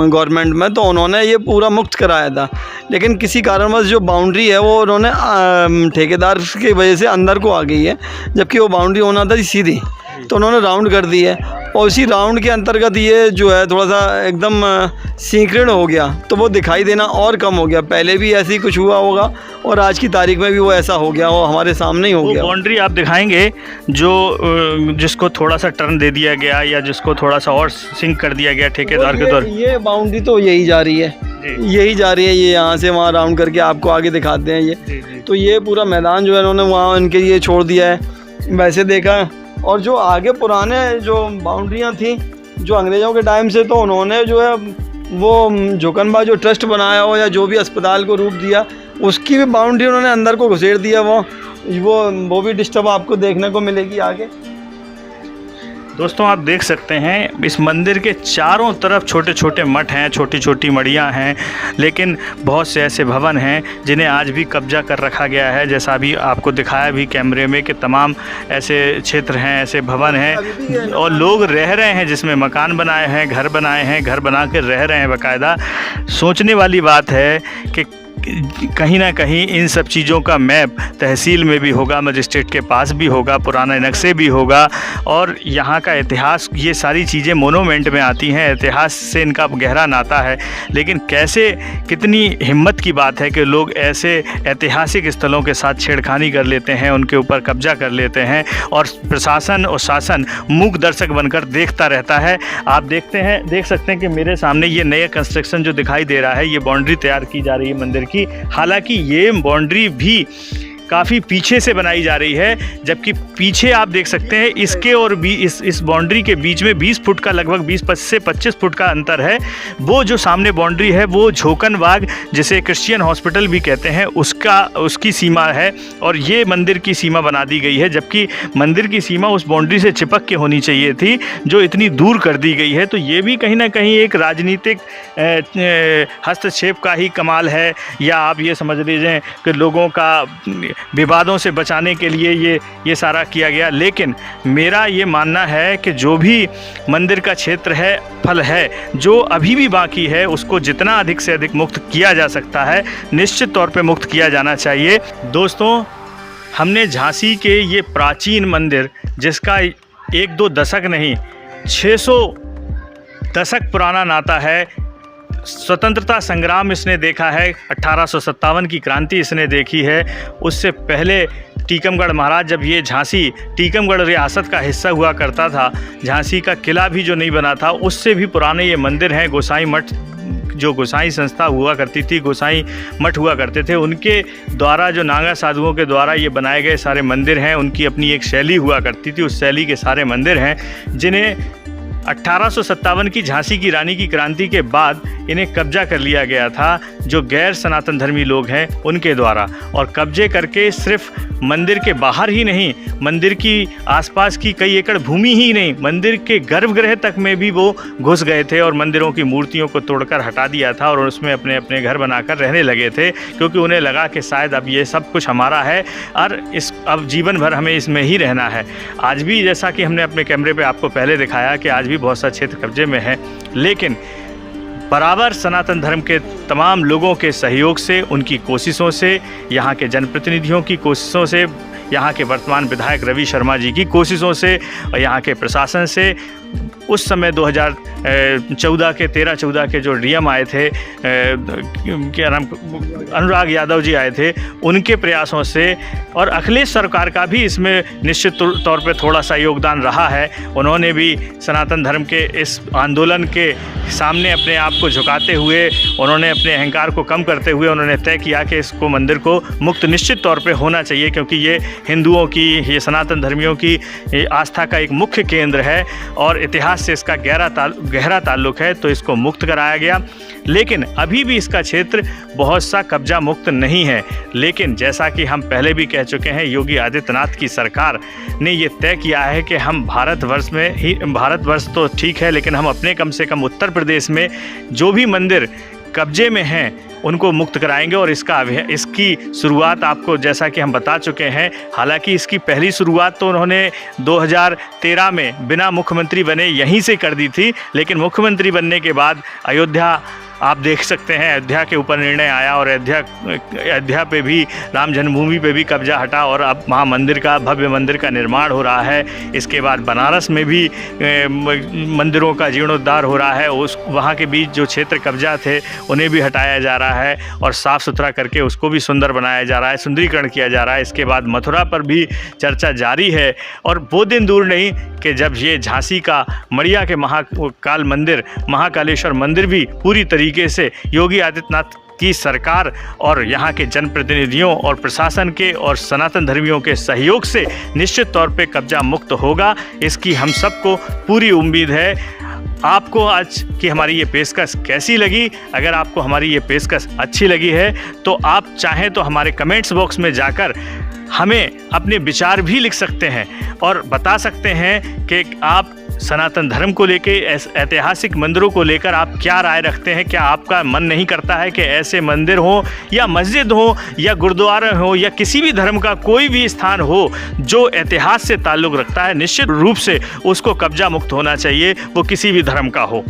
गवर्नमेंट में, तो उन्होंने ये पूरा मुक्त कराया था। लेकिन किसी कारणवश जो बाउंड्री है वो उन्होंने ठेकेदार की वजह से अंदर को आ गई है, जबकि वो बाउंड्री होना था सीधी, तो उन्होंने राउंड कर दी है। और उसी राउंड के अंतर्गत ये जो है थोड़ा सा एकदम सीक्रेट हो गया, तो वो दिखाई देना और कम हो गया। पहले भी ऐसे ही कुछ हुआ होगा और आज की तारीख में भी वो ऐसा हो गया, वो हमारे सामने ही हो गया। बाउंड्री आप दिखाएंगे जो जिसको थोड़ा सा टर्न दे दिया गया या जिसको थोड़ा सा और सिंक कर दिया गया ठेकेदार के द्वारा? ये बाउंड्री तो यही जा रही है, यही जा रही है। ये यहाँ से वहाँ राउंड करके आपको आगे दिखाते हैं ये। तो ये पूरा मैदान जो है इन्होंने वहाँ उनके लिए छोड़ दिया है, वैसे देखा। और जो आगे पुराने जो बाउंड्रियाँ थी जो अंग्रेज़ों के टाइम से, तो उन्होंने जो है वो जोकनबा जो ट्रस्ट बनाया हो या जो भी अस्पताल को रूप दिया, उसकी भी बाउंड्री उन्होंने अंदर को घुसेड़ दिया। वो भी डिस्टर्ब आपको देखने को मिलेगी आगे। दोस्तों आप देख सकते हैं इस मंदिर के चारों तरफ छोटे छोटे मठ हैं, छोटी छोटी मड़ियाँ हैं, लेकिन बहुत से ऐसे भवन हैं जिन्हें आज भी कब्जा कर रखा गया है। जैसा अभी आपको दिखाया भी कैमरे में कि तमाम ऐसे क्षेत्र हैं, ऐसे भवन हैं और लोग रह रहे हैं, जिसमें मकान बनाए हैं, घर बनाए हैं, घर बना कर रह रहे हैं बाकायदा। सोचने वाली बात है कि कहीं ना कहीं इन सब चीज़ों का मैप तहसील में भी होगा, मजिस्ट्रेट के पास भी होगा, पुराने नक्शे भी होगा, और यहाँ का इतिहास, ये सारी चीज़ें मोनूमेंट में आती हैं, इतिहास से इनका गहरा नाता है। लेकिन कैसे, कितनी हिम्मत की बात है कि लोग ऐसे ऐतिहासिक स्थलों के साथ छेड़खानी कर लेते हैं, उनके ऊपर कब्जा कर लेते हैं, और प्रशासन और शासन मूक दर्शक बनकर देखता रहता है। आप देख सकते हैं कि मेरे सामने ये नया कंस्ट्रक्शन जो दिखाई दे रहा है, ये बाउंड्री तैयार की जा रही है मंदिर की। हालांकि ये बाउंड्री भी काफ़ी पीछे से बनाई जा रही है, जबकि पीछे आप देख सकते हैं इसके और भी इस बाउंड्री के बीच में 20 फुट का, लगभग 20 से 25 फुट का अंतर है। वो जो सामने बाउंड्री है वो झोकनबाग, जिसे क्रिश्चियन हॉस्पिटल भी कहते हैं, उसकी सीमा है, और ये मंदिर की सीमा बना दी गई है। जबकि मंदिर की सीमा उस बाउंड्री से चिपक के होनी चाहिए थी, जो इतनी दूर कर दी गई है। तो ये भी कहीं ना कहीं एक राजनीतिक हस्तक्षेप का ही कमाल है, या आप ये समझ लीजिए कि लोगों का विवादों से बचाने के लिए ये सारा किया गया। लेकिन मेरा ये मानना है कि जो भी मंदिर का क्षेत्र है, फल है, जो अभी भी बाकी है, उसको जितना अधिक से अधिक मुक्त किया जा सकता है, निश्चित तौर पे मुक्त किया जाना चाहिए। दोस्तों, हमने झांसी के ये प्राचीन मंदिर, जिसका 1-2 दशक नहीं 600 दशक पुराना नाता है, स्वतंत्रता संग्राम इसने देखा है, 1857 की क्रांति इसने देखी है। उससे पहले टीकमगढ़ महाराज, जब ये झांसी टीकमगढ़ रियासत का हिस्सा हुआ करता था, झांसी का किला भी जो नहीं बना था, उससे भी पुराने ये मंदिर हैं। गोसाई मठ, जो गोसाई संस्था हुआ करती थी, गोसाई मठ हुआ करते थे, उनके द्वारा, जो नागा साधुओं के द्वारा ये बनाए गए सारे मंदिर हैं। उनकी अपनी एक शैली हुआ करती थी, उस शैली के सारे मंदिर हैं, जिन्हें 1857 की झांसी की रानी की क्रांति के बाद इन्हें कब्जा कर लिया गया था, जो गैर सनातन धर्मी लोग हैं उनके द्वारा। और कब्जे करके सिर्फ मंदिर के बाहर ही नहीं, मंदिर की आसपास की कई एकड़ भूमि ही नहीं, मंदिर के गर्भगृह तक में भी वो घुस गए थे और मंदिरों की मूर्तियों को तोड़कर हटा दिया था, और उसमें अपने अपने घर बनाकर रहने लगे थे, क्योंकि उन्हें लगा कि शायद अब ये सब कुछ हमारा है और अब जीवन भर हमें इसमें ही रहना है। आज भी, जैसा कि हमने अपने कैमरे पे आपको पहले दिखाया, कि आज भी बहुत सा क्षेत्र कब्जे में है, लेकिन बराबर सनातन धर्म के तमाम लोगों के सहयोग से, उनकी कोशिशों से, यहाँ के जनप्रतिनिधियों की कोशिशों से, यहाँ के वर्तमान विधायक रवि शर्मा जी की कोशिशों से और यहाँ के प्रशासन से, उस समय 2014 के 13-14 के जो डीएम आए थे, क्या नाम, अनुराग यादव जी आए थे, उनके प्रयासों से और अखिलेश सरकार का भी इसमें निश्चित तौर पे थोड़ा सा योगदान रहा है। उन्होंने भी सनातन धर्म के इस आंदोलन के सामने अपने आप को झुकाते हुए, उन्होंने अपने अहंकार को कम करते हुए उन्होंने तय किया कि इसको मंदिर को मुक्त निश्चित तौर पे होना चाहिए, क्योंकि ये हिंदुओं की, ये सनातन धर्मियों की आस्था का एक मुख्य केंद्र है और इतिहास से इसका गहरा ताल्लुक है, तो इसको मुक्त कराया गया। लेकिन अभी भी इसका क्षेत्र बहुत सा कब्जा मुक्त नहीं है। लेकिन जैसा कि हम पहले भी कह चुके हैं, योगी आदित्यनाथ की सरकार ने ये तय किया है कि हम भारतवर्ष तो ठीक है, लेकिन हम अपने कम से कम उत्तर प्रदेश में जो भी मंदिर कब्जे में हैं उनको मुक्त कराएंगे। और इसकी शुरुआत आपको, जैसा कि हम बता चुके हैं, हालांकि इसकी पहली शुरुआत तो उन्होंने 2013 में बिना मुख्यमंत्री बने यहीं से कर दी थी, लेकिन मुख्यमंत्री बनने के बाद अयोध्या, आप देख सकते हैं, अयोध्या के ऊपर निर्णय आया और अयोध्या पे भी, राम जन्मभूमि पे भी कब्जा हटा और अब वहाँ मंदिर का, भव्य मंदिर का निर्माण हो रहा है। इसके बाद बनारस में भी मंदिरों का जीर्णोद्धार हो रहा है। वहाँ के बीच जो क्षेत्र कब्जा थे उन्हें भी हटाया जा रहा है और साफ़ सुथरा करके उसको भी सुंदर बनाया जा रहा है, सुंदरीकरण किया जा रहा है। इसके बाद मथुरा पर भी चर्चा जारी है और वो दिन दूर नहीं कि जब ये झांसी का मड़िया के महाकाल मंदिर, महाकालेश्वर मंदिर भी पूरी तरीके से योगी आदित्यनाथ की सरकार और यहाँ के जनप्रतिनिधियों और प्रशासन के और सनातन धर्मियों के सहयोग से निश्चित तौर पे कब्जा मुक्त होगा। इसकी हम सबको पूरी उम्मीद है। आपको आज की हमारी ये पेशकश कैसी लगी? अगर आपको हमारी ये पेशकश अच्छी लगी है तो आप चाहें तो हमारे कमेंट्स बॉक्स में जाकर हमें अपने विचार भी लिख सकते हैं और बता सकते हैं कि आप सनातन धर्म को लेके, ऐतिहासिक मंदिरों को लेकर आप क्या राय रखते हैं। क्या आपका मन नहीं करता है कि ऐसे मंदिर हो या मस्जिद हो या गुरुद्वारा हो या किसी भी धर्म का कोई भी स्थान हो जो इतिहास से ताल्लुक़ रखता है, निश्चित रूप से उसको कब्जा मुक्त होना चाहिए, वो किसी भी धर्म का हो।